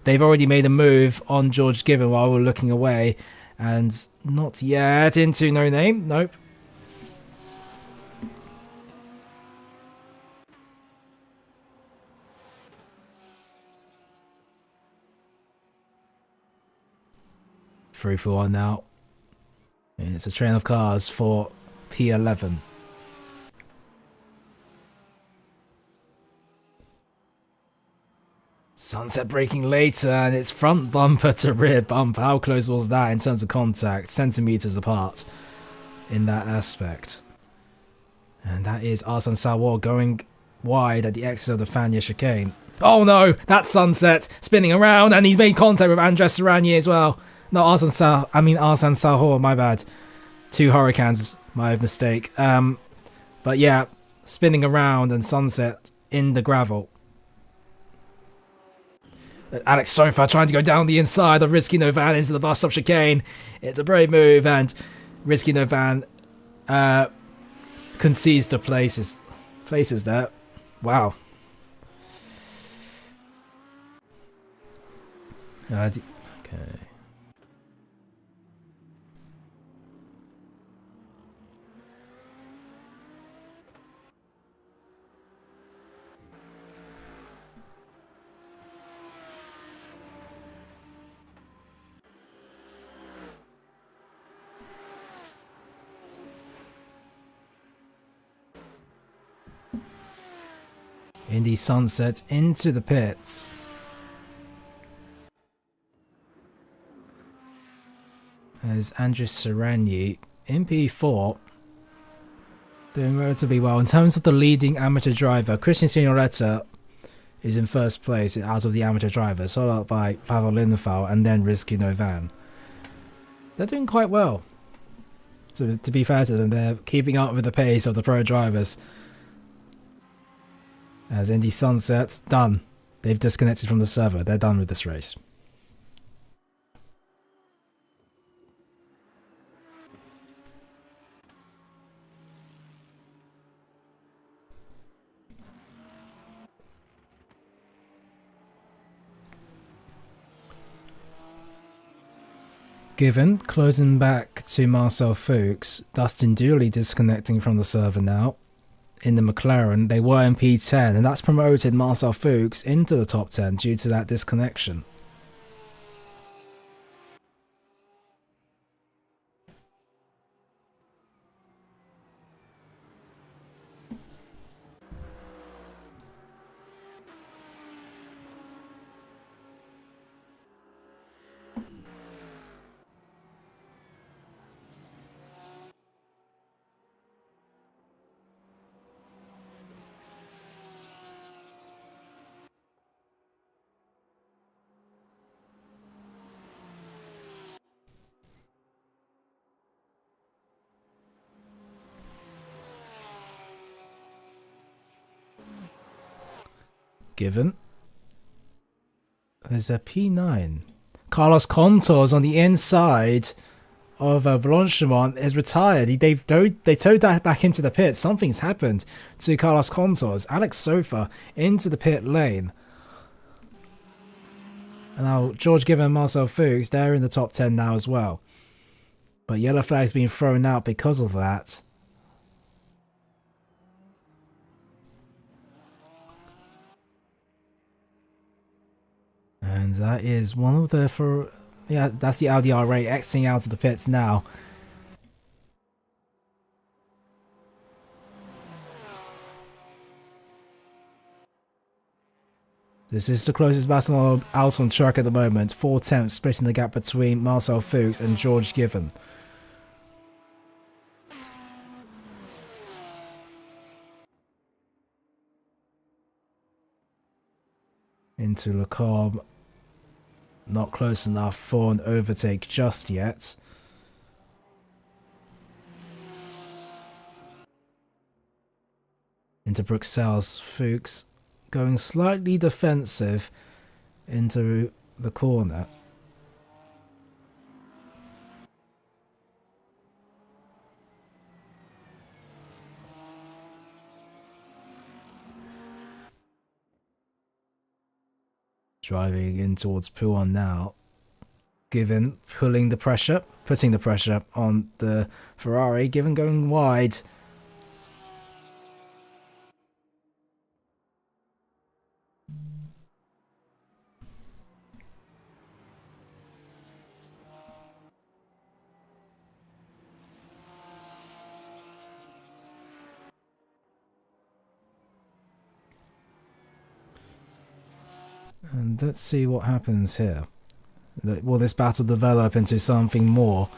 They've already made a move on George Given while we're looking away. And not yet into No Name. Nope. Through for one now. And it's a train of cars for P11. Sunset braking later, and it's front bumper to rear bumper. How close was that in terms of contact? Centimetres apart in that aspect. And that is Arsene Savoie going wide at the exit of the Fania chicane. Oh no, that's Sunset spinning around, and he's made contact with Andres Serranier as well. No, Arsene Savoie, my bad. 2 Hurricanes, my mistake. But yeah, spinning around and Sunset in the gravel. Alex Sofa trying to go down the inside of Risky No Van into the bus stop chicane. It's a brave move, and Risky No Van concedes to places there. Wow. Okay. Indy Sunset into the pits. As Andres Serranier in P4 doing relatively well. In terms of the leading amateur driver, Christian Signoretta is in first place out of the amateur drivers, followed up by Pavel Lindenthal and then Risky No Van. They're doing quite well. To be fair to them, they're keeping up with the pace of the pro drivers. As Indy Sunset, done. They've disconnected from the server. They're done with this race. Given, closing back to Marcel Fuchs. Dustin Dooley disconnecting from the server now. In the McLaren, they were in P10, and that's promoted Marcel Fuchs into the top 10 due to that disconnection. Given. There's a P9. Carlos Contours on the inside of Blanchimont is retired. They towed that back into the pit. Something's happened to Carlos Contours. Alex Sofa into the pit lane. And now George Given and Marcel Fuchs, they're in the top 10 now as well. But yellow flag's been thrown out because of that. And that is one of the... Yeah, that's the Audi R8 exiting out of the pits now. This is the closest battle out on track at the moment. 4 tenths splitting the gap between Marcel Fuchs and George Given. Into Lecombe. Not close enough for an overtake just yet. Into Bruxelles, Fuchs going slightly defensive into the corner. Driving in towards Pouon now. Given putting the pressure on the Ferrari. Given going wide. And let's see what happens here. Will this battle develop into something more?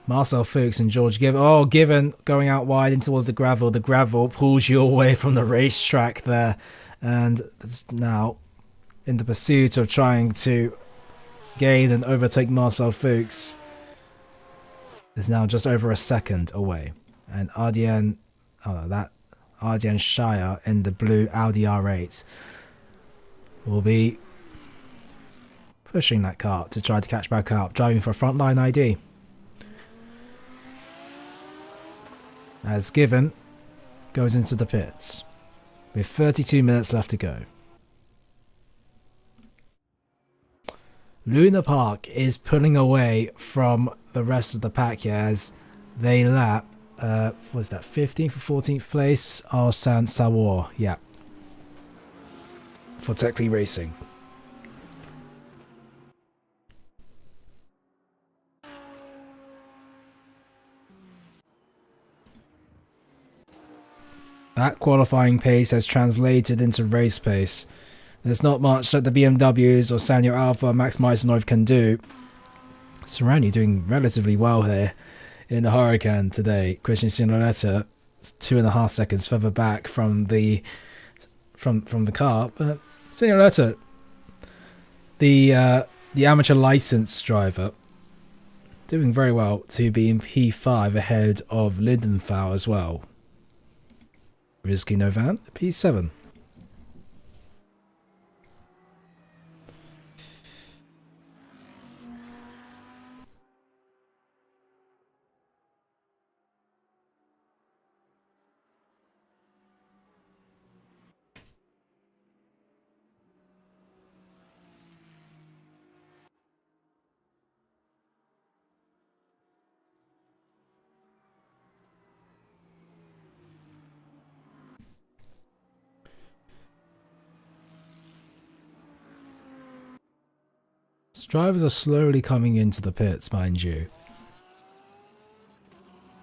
Marcel Fuchs and George Given. Oh, Given going out wide in towards the gravel. The gravel pulls you away from the racetrack there. And now, in the pursuit of trying to gain and overtake Marcel Fuchs, is now just over a second away. And Ardian Shire in the blue Audi R8 will be pushing that car to try to catch back up, driving for a frontline ID. As Given goes into the pits with 32 minutes left to go. Luna Park is pulling away from the rest of the pack here as they lap, was that 15th or 14th place? Arsène Savour, yeah. For Techly Racing. That qualifying pace has translated into race pace. There's not much that the BMWs or Sanyo Alpha or Max Meisenhoff can do. Serrani doing relatively well here in the Huracan today. Christian Signoretta is 2.5 seconds further back from the car, but Signoretta, the amateur license driver, doing very well to be in P5 ahead of Lindenthal as well. Rizky Novan, P7. Drivers are slowly coming into the pits, mind you.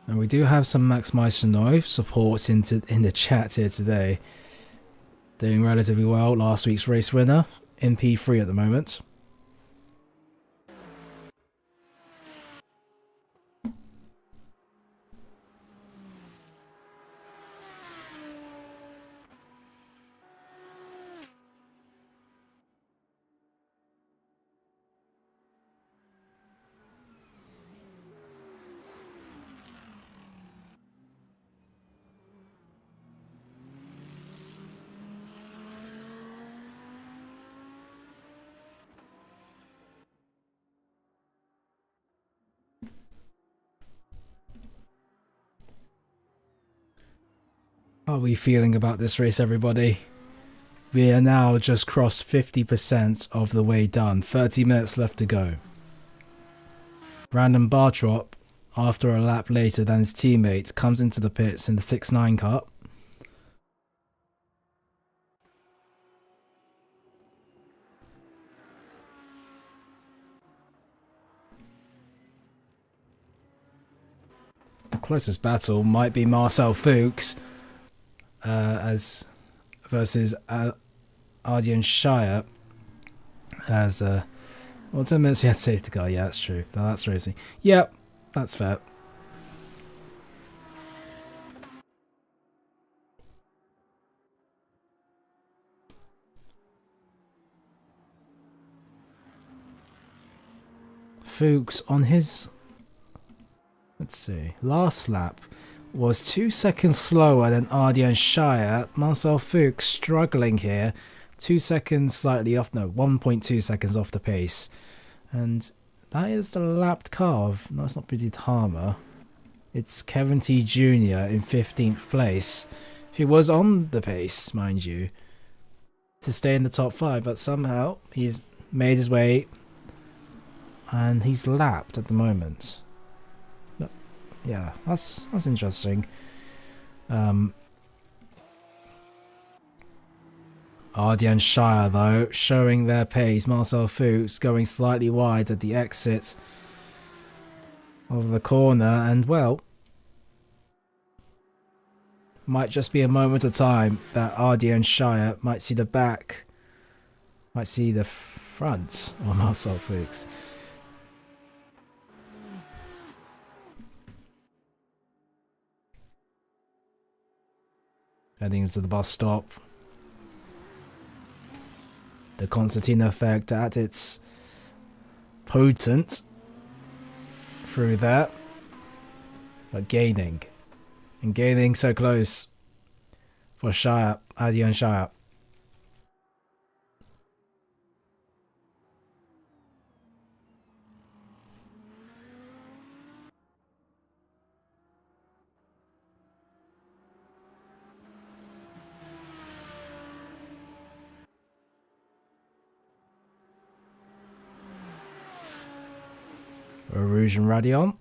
And we do have some Max Meisenhoff support in the chat here today. Doing relatively well. Last week's race winner in P3 at the moment. How are we feeling about this race, everybody? We are now just crossed 50% of the way done. 30 minutes left to go. Brandon Bartrop, after a lap later than his teammates, comes into the pits in the 6-9 car. The closest battle might be Marcel Fuchs versus Ardian Shire as well, 10 minutes we had safety car. Yeah, that's true. No, that's racing. Yep, that's fair. Fuchs on his, let's see, last lap was 2 seconds slower than Ardian Shire. Marcel Fuchs struggling here. 2 seconds slightly off, no, 1.2 seconds off the pace. And that is the lapped car of, no, it's not Brady Harmer. It's Kevin T. Jr. in 15th place, who was on the pace, mind you, to stay in the top 5, but somehow he's made his way and he's lapped at the moment. But yeah, that's interesting. Ardian Shire, though, showing their pace. Marcel Fuchs going slightly wide at the exit of the corner, and well, might just be a moment of time that Ardian Shire might see the back, might see the front of Marcel Fuchs. Heading into the bus stop. The concertina effect at its potent through there, but gaining and gaining so close for Shire, Ardian Shire. Rouge and Radion.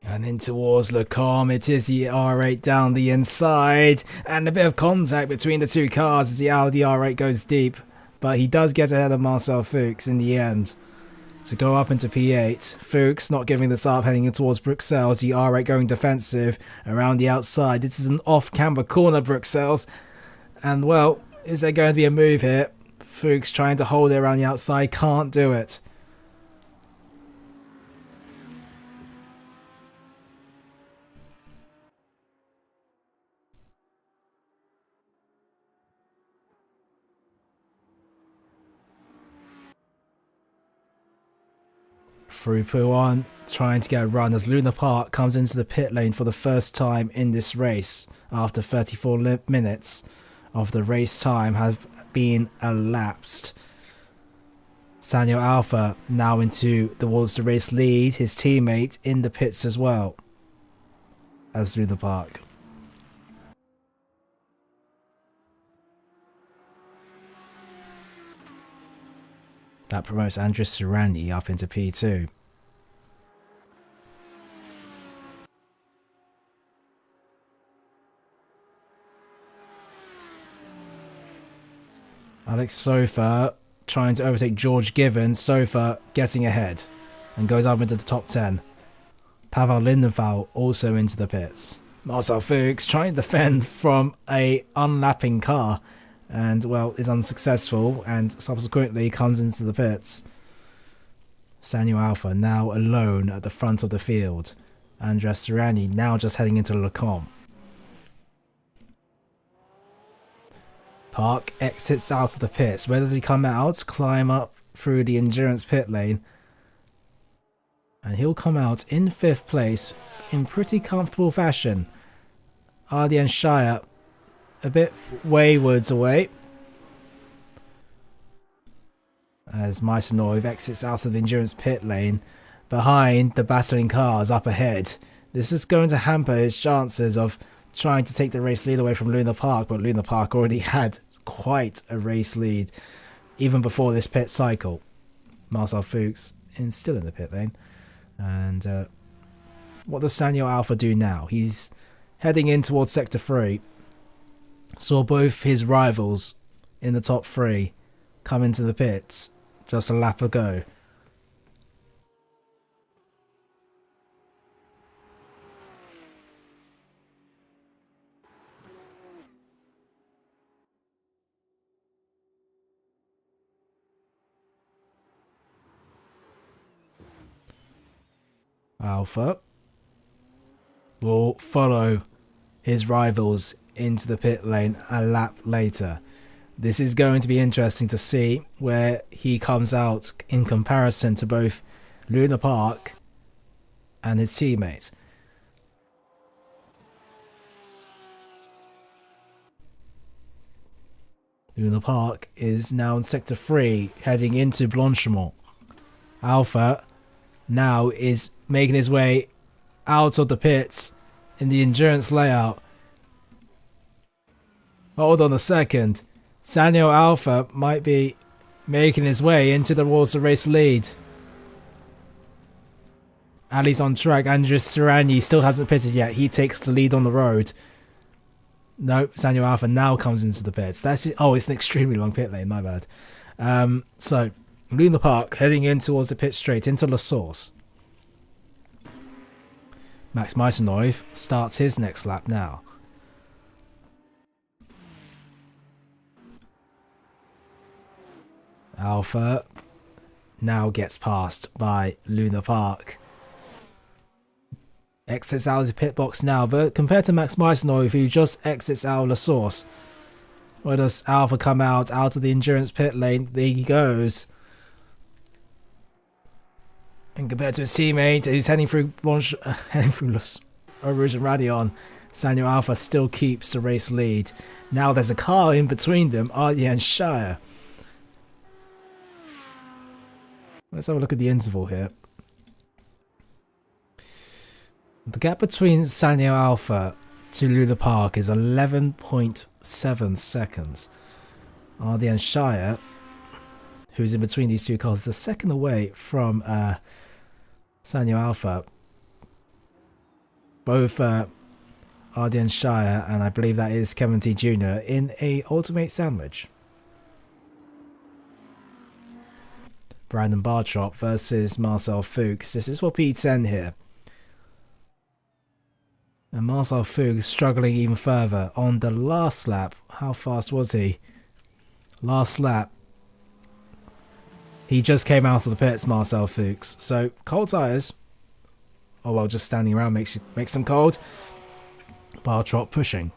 And in towards Lecombe, it is the R8 down the inside, and a bit of contact between the two cars as the Audi R8 goes deep, but he does get ahead of Marcel Fuchs in the end to go up into P8. Fuchs not giving this up, heading in towards Bruxelles. The R8 going defensive around the outside. This is an off-camber corner, Bruxelles. And, well, is there going to be a move here? Fuchs trying to hold it around the outside. Can't do it. Through Pouan, trying to get a run as Luna Park comes into the pit lane for the first time in this race after 34 minutes of the race time have been elapsed. Samuel Alpha now towards the race lead, his teammate in the pits as well as Luna Park. That promotes Andres Surani up into P2. Alex Sofa trying to overtake George Given. Sofa getting ahead and goes up into the top 10. Pavel Lindenthal also into the pits. Marcel Fuchs trying to defend from a unlapping car and, well, is unsuccessful and subsequently comes into the pits. Samuel Alpha now alone at the front of the field. Andres Surani now just heading into Lecombe. Park exits out of the pits. Where does he come out? Climb up through the endurance pit lane. And he'll come out in 5th place in pretty comfortable fashion. Ardian Shire a bit waywards away. As Meisenov exits out of the endurance pit lane behind the battling cars up ahead. This is going to hamper his chances of trying to take the race lead away from Luna Park, but Luna Park already had quite a race lead even before this pit cycle. Marcel Fuchs is still in the pit lane. And what does Sanyo Alpha do now? He's heading in towards Sector 3. Saw both his rivals in the top 3 come into the pits just a lap ago. Alpha will follow his rivals into the pit lane a lap later. This is going to be interesting to see where he comes out in comparison to both Luna Park and his teammate. Luna Park is now in Sector 3 heading into Blanchimont. Alpha now is making his way out of the pits in the endurance layout. Hold on a second. Sanyo Alpha might be making his way into the Warsaw race lead. Ali's on track. Andres Serrani still hasn't pitted yet. He takes the lead on the road. Nope, Sanyo Alpha now comes into the pits. That's it. Oh, it's an extremely long pit lane, my bad. So, Luna Park heading in towards the pit straight into La Source. Max Meisenov starts his next lap now. Alpha now gets passed by Luna Park. Exits out of the pit box now, but compared to Max Meisenov, who just exits out of La Source, where does Alpha come out of the endurance pit lane? There he goes. And compared to his teammate, who's heading through Rouge and Radion, Sanyo Alpha still keeps the race lead. Now there's a car in between them, Ardian Shire. Let's have a look at the interval here. The gap between Sanyo Alpha to Luna Park is 11.7 seconds. Ardian Shire, who's in between these two cars, is a second away from Sanyo Alpha. Both Ardian Shire and I believe that is Kevin T Jr. in a ultimate sandwich. Brandon Bartrop versus Marcel Fuchs. This is for P10 here. And Marcel Fuchs struggling even further on the last lap. How fast was he? Last lap. He just came out of the pits, Marcel Fuchs. So, cold tyres. Oh well, just standing around makes them cold. Bartrop pushing.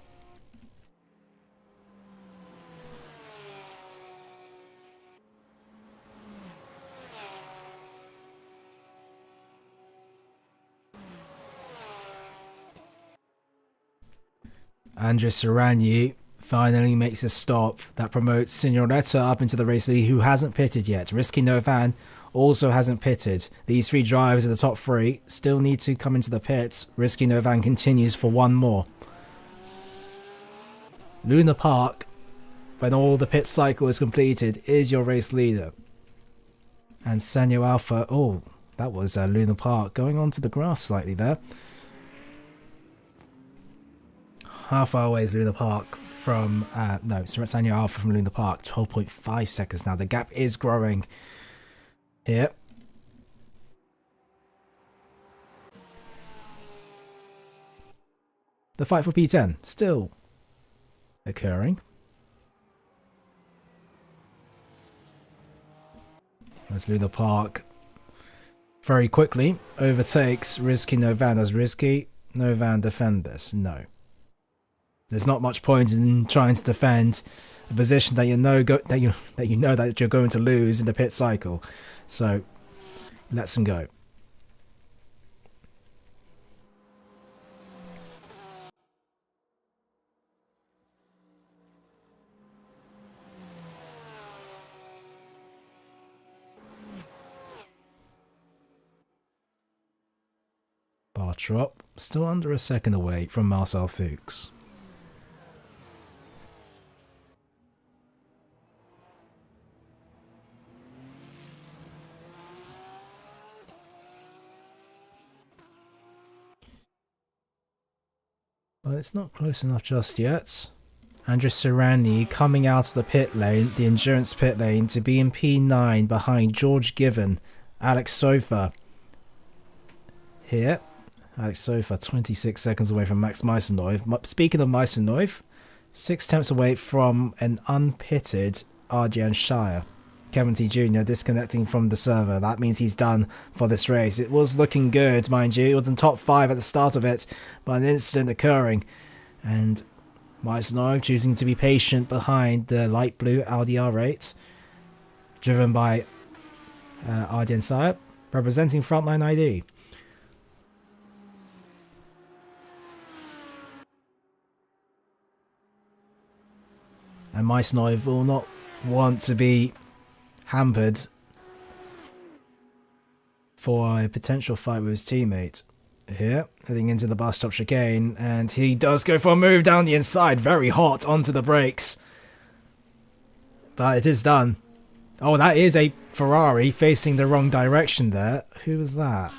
Andres Serrani finally makes a stop that promotes Signoretta up into the race lead, who hasn't pitted yet. Risky Novan also hasn't pitted. These three drivers in the top 3 still need to come into the pits. Risky Novan continues for one more. Luna Park, when all the pit cycle is completed, is your race leader. And Sanyo Alpha, oh, that was Luna Park going onto the grass slightly there. How far away is Luna Park from, no, Sanyo Alpha from Luna Park? 12.5 seconds now. The gap is growing here. The fight for P10 still occurring. As Luna Park very quickly overtakes Risky Novan. Does Risky Novan defend this? No. There's not much point in trying to defend a position that you know that you're going to lose in the pit cycle. So lets him go. Bartrop still under a second away from Marcel Fuchs. But it's not close enough just yet. Andres Serrani coming out of the pit lane, the endurance pit lane, to be in P9 behind George Given, Alex Sofa. Here, Alex Sofa 26 seconds away from Max Meisenhoff. Speaking of Meisenhoff, 6 tenths away from an unpitted Ardian Shire. Kevin T Jr. disconnecting from the server. That means he's done for this race. It was looking good, mind you. It was in top 5 at the start of it, but an incident occurring. And Meisenhoff choosing to be patient behind the light blue Audi R8, driven by Ardian Shire, representing Frontline ID. And Meisenhoff will not want to be hampered for a potential fight with his teammate. Here, heading into the bus stop chicane, and he does go for a move down the inside, very hot onto the brakes. But it is done. Oh, that is a Ferrari facing the wrong direction there. Who was that?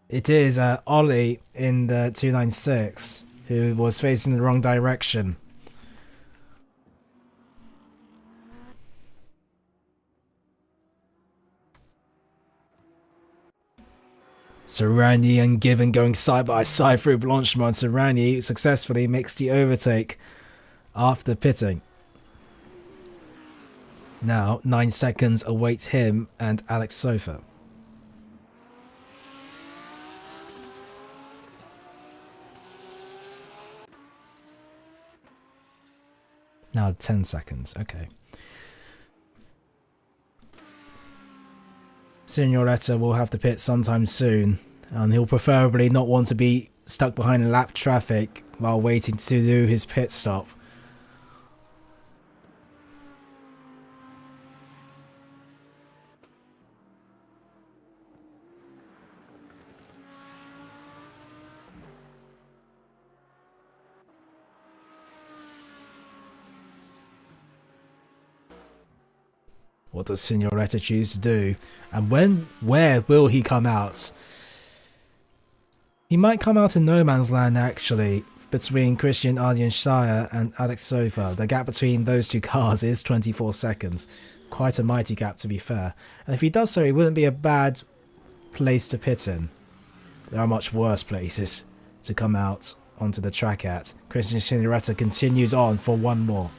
It is Ollie in the 296, who was facing the wrong direction. Serrani and Given going side by side through Blanchimont. Serrani successfully makes the overtake after pitting. Now 9 seconds awaits him and Alex Sofa. Now 10 seconds, okay. Signoretta will have to pit sometime soon, and he'll preferably not want to be stuck behind lap traffic while waiting to do his pit stop. What does Signoretta choose to do? And where will he come out? He might come out in no man's land, actually, between Christian Ardian Shire and Alex Sofa. The gap between those two cars is 24 seconds. Quite a mighty gap, to be fair. And if he does so, it wouldn't be a bad place to pit in. There are much worse places to come out onto the track at. Christian Signoretta continues on for one more.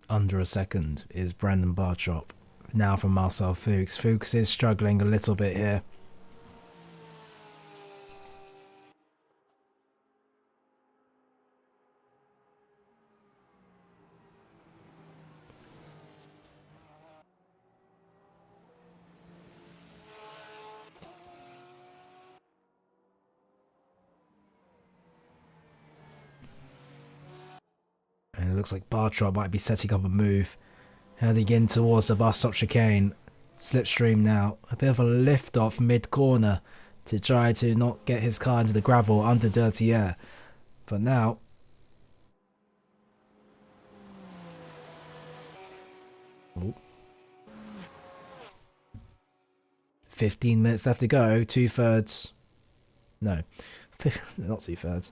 Under a second is Brandon Bartrop. Now from Marcel Fuchs. Fuchs is struggling a little bit here. And it looks like Bartrop might be setting up a move. Heading in towards the bus stop chicane. Slipstream now. A bit of a lift off mid-corner to try to not get his car into the gravel under dirty air. But now... Ooh. 15 minutes left to go. 2/3. No. Not 2/3.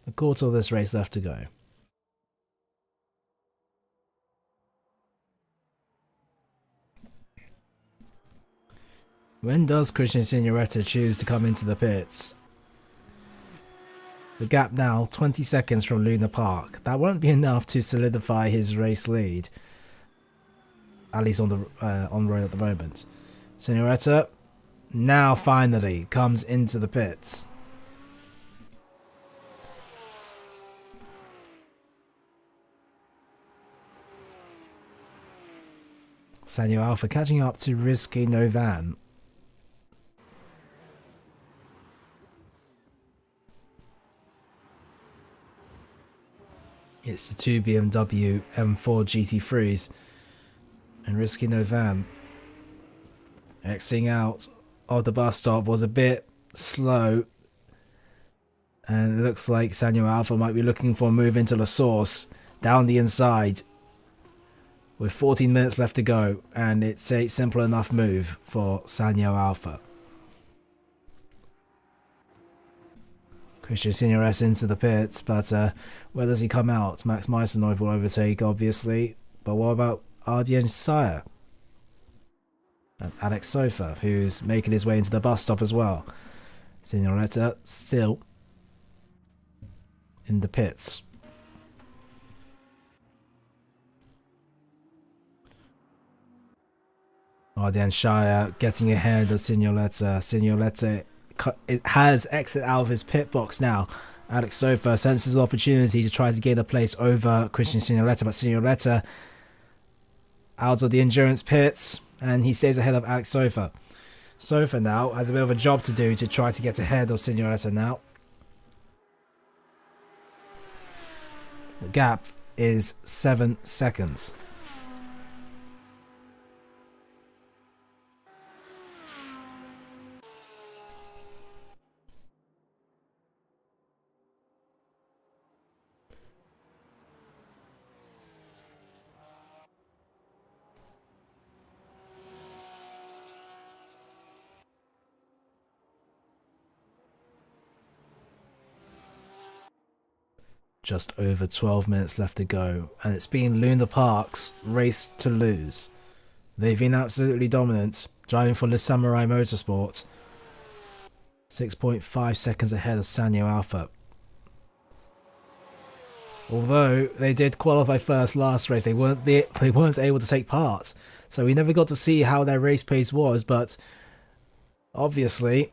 A quarter of this race left to go. When does Christian Signoretta choose to come into the pits? The gap now 20 seconds from Luna Park. That won't be enough to solidify his race lead, at least on the on road at the moment. Signoretta now finally comes into the pits. Sanyo Alpha catching up to Risky Novan. It's the two BMW M4 GT3s and Risky Novan exiting out of the bus stop was a bit slow, and it looks like Sanyo Alpha might be looking for a move into the source down the inside with 14 minutes left to go, and it's a simple enough move for Sanyo Alpha. Christian Signoretta into the pits, but where does he come out? Max Meisenov will overtake, obviously. But what about Ardien Sire? And Alex Sofa, who's making his way into the bus stop as well. Signoretta still in the pits. Ardien Shire getting ahead of Signoretta. Signoretta it has exit out of his pit box now. Alex Sofa senses the opportunity to try to gain a place over Christian Signoretta, but Signoretta out of the endurance pits, and he stays ahead of Alex Sofa. Sofa now has a bit of a job to do to try to get ahead of Signoretta now. The gap is 7 seconds. Just over 12 minutes left to go, and it's been Luna Park's race to lose. They've been absolutely dominant, driving for Le Samurai Motorsport. 6.5 seconds ahead of Sanyo Alpha. Although they did qualify first last race, they weren't able to take part, so we never got to see how their race pace was, but obviously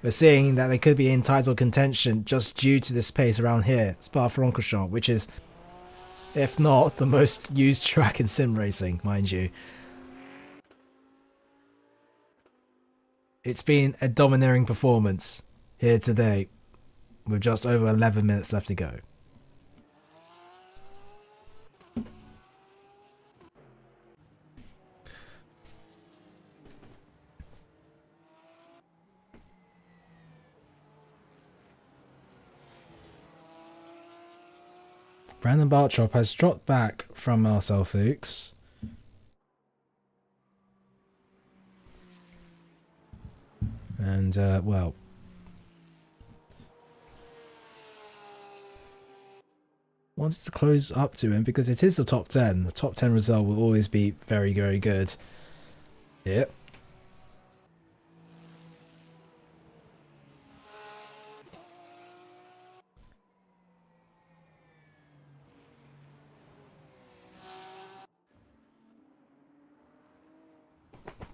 we're seeing that they could be in title contention just due to this pace around here, Spa-Francorchamps, which is, if not, the most used track in sim racing, mind you. It's been a domineering performance here today, with just over 11 minutes left to go. Brandon Bartrop has dropped back from Marcel Fuchs. And, well, wants to close up to him because it is the top 10. The top 10 result will always be very, very good. Yep.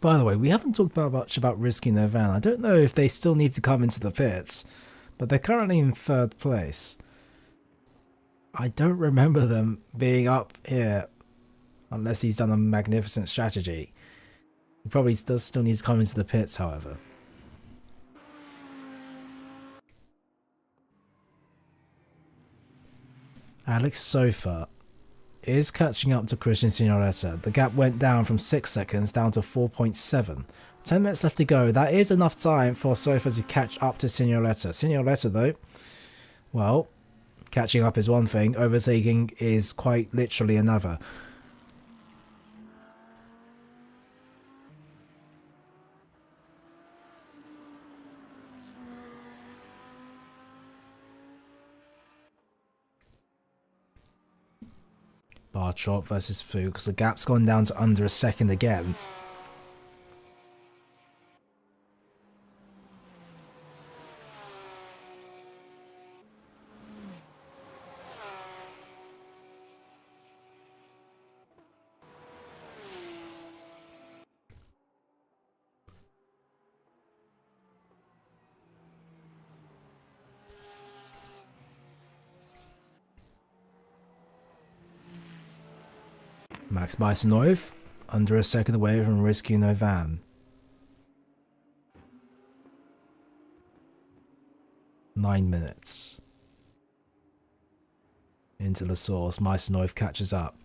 By the way, we haven't talked much about risking their van. I don't know if they still need to come into the pits, but they're currently in 3rd place. I don't remember them being up here, unless he's done a magnificent strategy. He probably does still need to come into the pits, however. Alex Sofa is catching up to Christian Signoretta. The gap went down from 6 seconds down to 4.7. 10 minutes left to go. That is enough time for Sofa to catch up to Signoretta. Signoretta, though, well, catching up is one thing, overtaking is quite literally another. Bartrop versus Fuchs. The gap's gone down to under a second again. Max Bisonov, under a second away from Risky Novan. 9 minutes. Into the source, Bisonov catches up.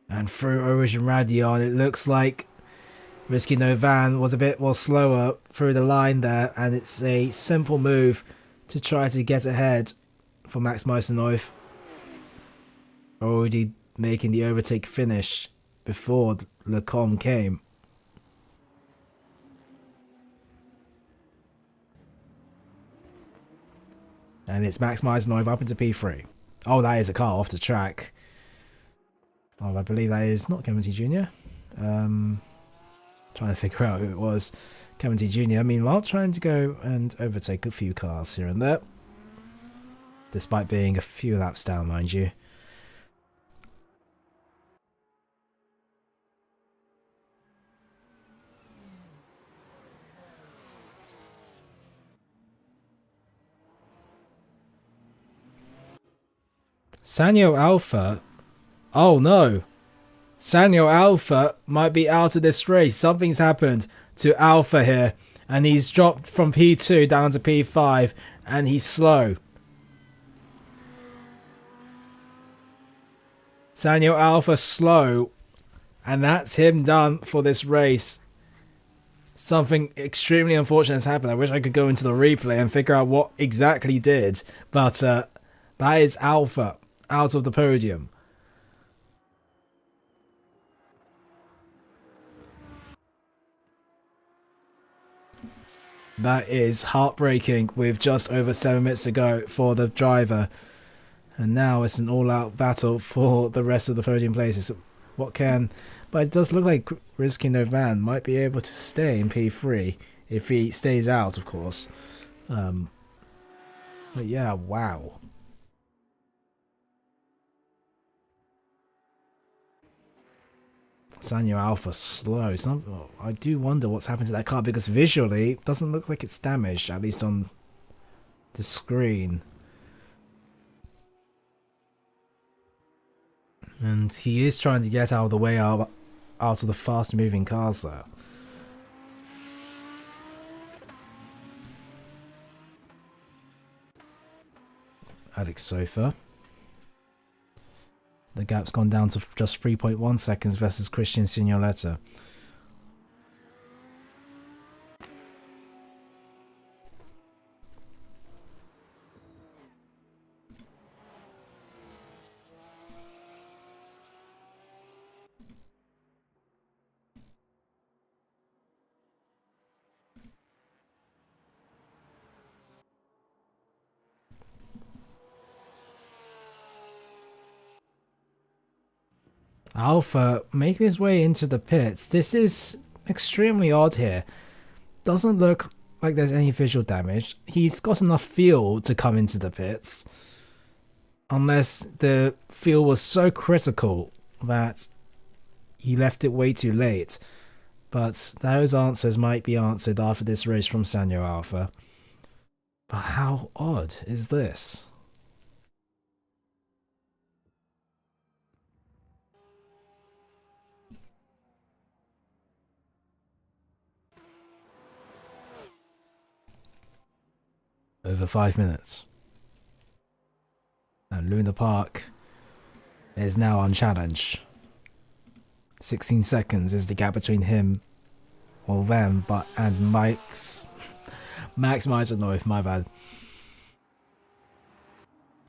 And through Origin Radion, it looks like Risky Novan was a bit more slower through the line there, and it's a simple move to try to get ahead for Max Bisonov. Already making the overtake finish before Lecom came. And it's Max Bisonov up into P3. Oh, that is a car off the track. Oh, I believe that is not Kevin T Jr. Trying to figure out who it was. Kevin T Jr. Meanwhile, trying to go and overtake a few cars here and there. Despite being a few laps down, mind you. Sanyo Alpha. Oh no. Sanyo Alpha might be out of this race. Something's happened to Alpha here. And he's dropped from P2 down to P5. And he's slow. Sanyo Alpha slow. And that's him done for this race. Something extremely unfortunate has happened. I wish I could go into the replay and figure out what exactly did. But that is Alpha out of the podium. That is heartbreaking with just over 7 minutes to go for the driver. And now it's an all-out battle for the rest of the podium places. What can... But it does look like Risky Novan might be able to stay in P3 if he stays out, of course. But yeah, wow. Sanyo Alpha slow. I do wonder what's happened to that car because visually it doesn't look like it's damaged, at least on the screen. And he is trying to get out of the way out of the fast moving cars there. Alex Sofa. The gap's gone down to just 3.1 seconds versus Christian Signoletta. Alpha making his way into the pits. This is extremely odd here. Doesn't look like there's any visual damage. He's got enough fuel to come into the pits. Unless the fuel was so critical that he left it way too late. But those answers might be answered after this race from Sanyo Alpha. But how odd is this? Over 5 minutes. And Luna Park is now unchallenged. 16 seconds is the gap between him, or them, and Max Bisonov, my bad.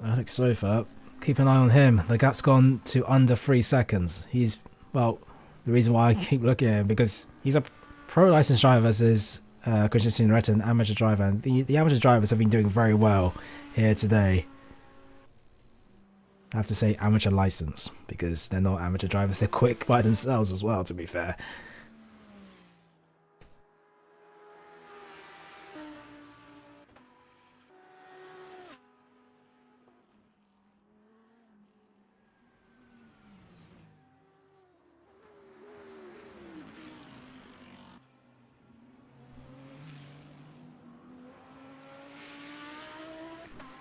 Alex Sofa keep an eye on him. The gap's gone to under 3 seconds. He's, well, the reason why I keep looking at him, because he's a pro licensed driver versus Christian Retta, an amateur driver. And the amateur drivers have been doing very well here today. I have to say amateur license, because they're not amateur drivers. They're quick by themselves as well, to be fair.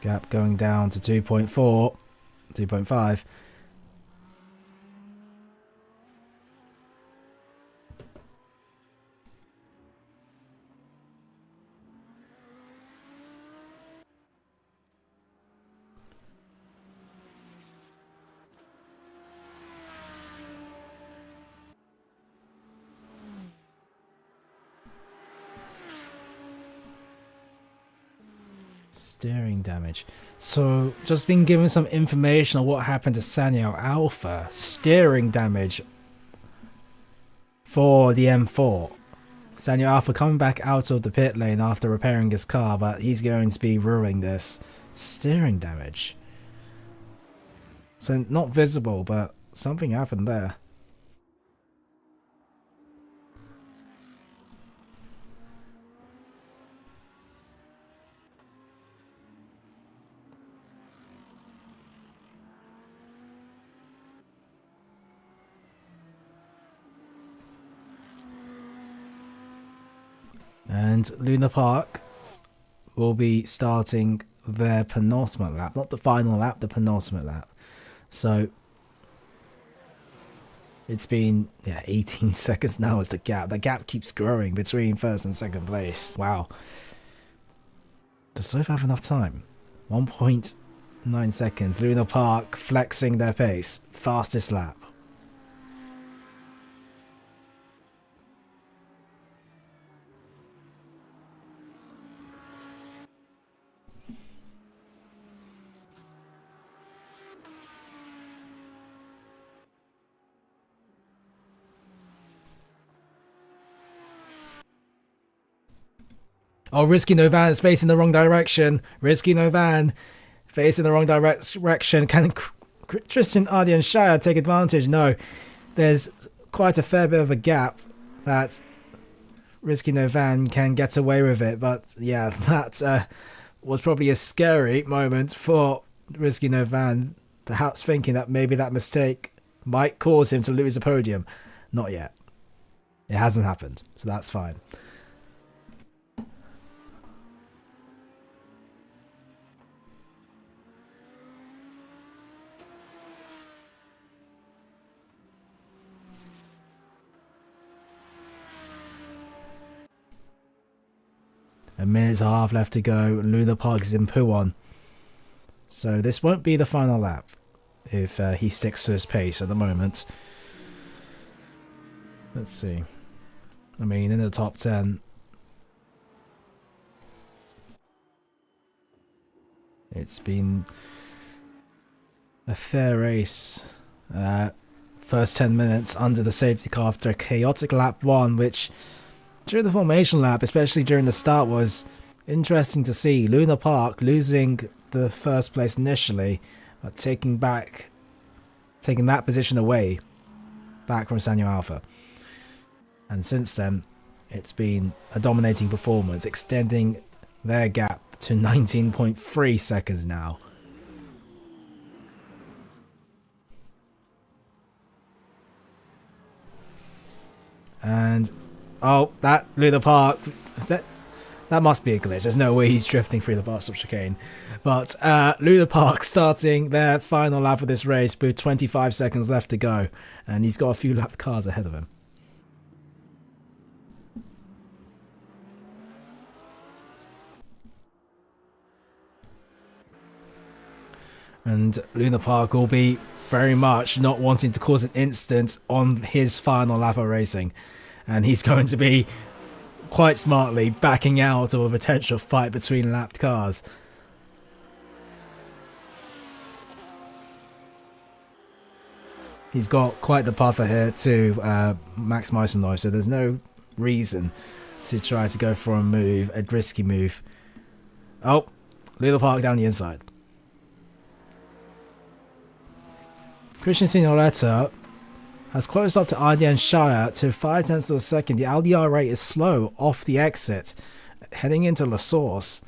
Gap going down to 2.4, 2.5. Steering damage. So, just been given some information on what happened to Sanyo Alpha. Steering damage for the M4. Sanyo Alpha coming back out of the pit lane after repairing his car, but he's going to be ruining this. Steering damage. So, not visible, but something happened there. And Luna Park will be starting their penultimate lap. Not the final lap, the penultimate lap. So, it's been, 18 seconds now is the gap. The gap keeps growing between first and second place. Wow. Does Sofa have enough time? 1.9 seconds. Luna Park flexing their pace. Fastest lap. Oh, Risky Novan is facing the wrong direction. Risky Novan facing the wrong direction. Can Tristan Ardian Shire take advantage? No. There's quite a fair bit of a gap that Risky Novan can get away with it. But yeah, that was probably a scary moment for Risky Novan. Perhaps thinking that maybe that mistake might cause him to lose a podium. Not yet. It hasn't happened, so that's fine. A minute and a half left to go. Luna Park is in Puon. So this won't be the final lap if he sticks to his pace at the moment. Let's see. I mean, in the top 10. It's been a fair race. First 10 minutes under the safety car after a chaotic lap 1, which during the formation lap, especially during the start, was interesting to see. Luna Park losing the first place initially, but taking that position away, back from Sanyo Alpha. And since then, it's been a dominating performance, extending their gap to 19.3 seconds now. And oh, that Luna Park, that must be a glitch. There's no way he's drifting through the bus stop chicane. But Luna Park starting their final lap of this race with 25 seconds left to go. And he's got a few lapped cars ahead of him. And Luna Park will be very much not wanting to cause an incident on his final lap of racing. And he's going to be quite smartly backing out of a potential fight between lapped cars. He's got quite the puffer here to Max Meisenloh, so there's no reason to try to go for a risky move. Oh, Little Park down the inside. Christian Signoretta has closed up to Ardian Shire to 0.5 of a second. The LDR rate is slow off the exit, heading into La Source.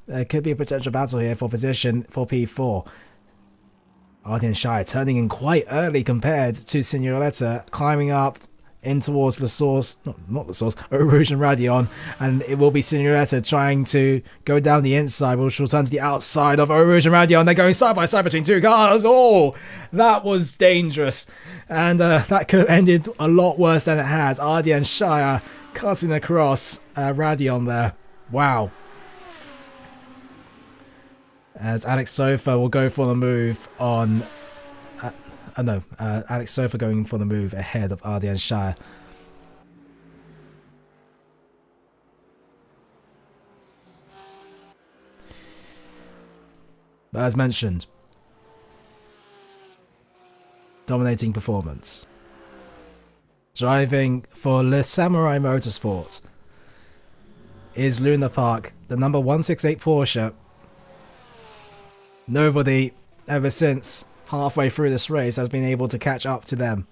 There could be a potential battle here for position for P4. Ardian Shire turning in quite early compared to Signoretta, climbing up in towards La Source, not La Source, Eau Rouge and Radion, and it will be Signoretta trying to go down the inside, which will turn to the outside of Eau Rouge and Radion. They're going side by side between two cars. Oh, that was dangerous, and that could have ended a lot worse than it has. Ardian Shire cutting across Radion there. Wow. As Alex Sofa will go for the move on... Alex Sofa going for the move ahead of Ardian Shire. But as mentioned, dominating performance. Driving for Le Samurai Motorsport is Luna Park, the number 168 Porsche. Nobody ever since halfway through this race has been able to catch up to them.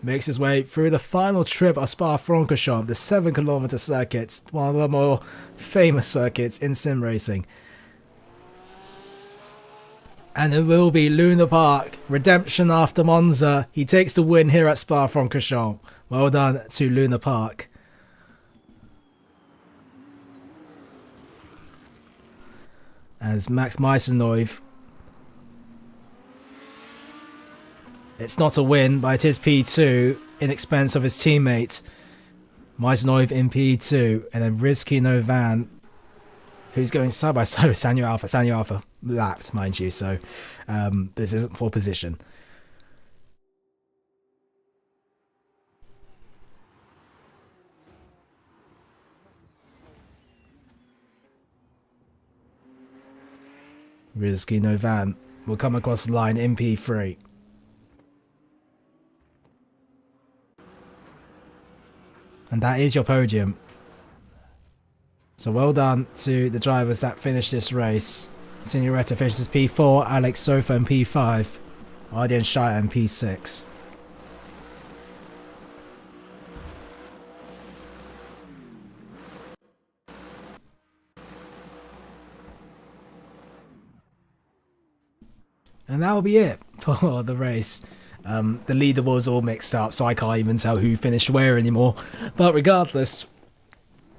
Makes his way through the final trip of Spa-Francorchamps, the 7-kilometer circuit, one of the more famous circuits in sim racing. And it will be Luna Park, redemption after Monza. He takes the win here at Spa-Francorchamps. Well done to Luna Park. As Max Meisenloh, it's not a win, but it is P2 in expense of his teammate. Meisenloh in P2, and then Rizky Novan, who's going side by side with Sanyo Alpha. Sanyo Alpha lapped, mind you, so this isn't for position. Rizky Novan will come across the line in P3. And that is your podium. So well done to the drivers that finished this race. Signoretta finishes P4, Alex Sofa in P5, Ardian Shire in P6. And that will be it for the race. The leaderboard's all mixed up, so I can't even tell who finished where anymore. But regardless,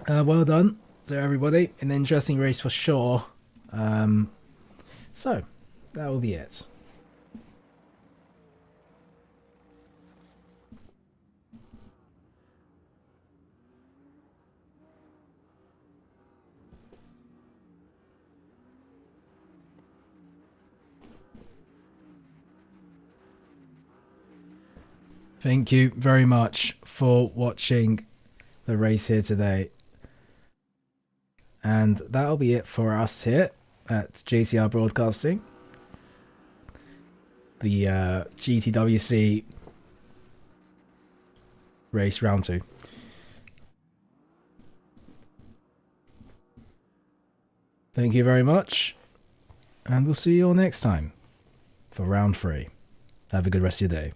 well done to everybody. An interesting race for sure. So, that will be it. Thank you very much for watching the race here today. And that'll be it for us here at JCR Broadcasting. The GTWC race round 2. Thank you very much. And we'll see you all next time for round 3. Have a good rest of your day.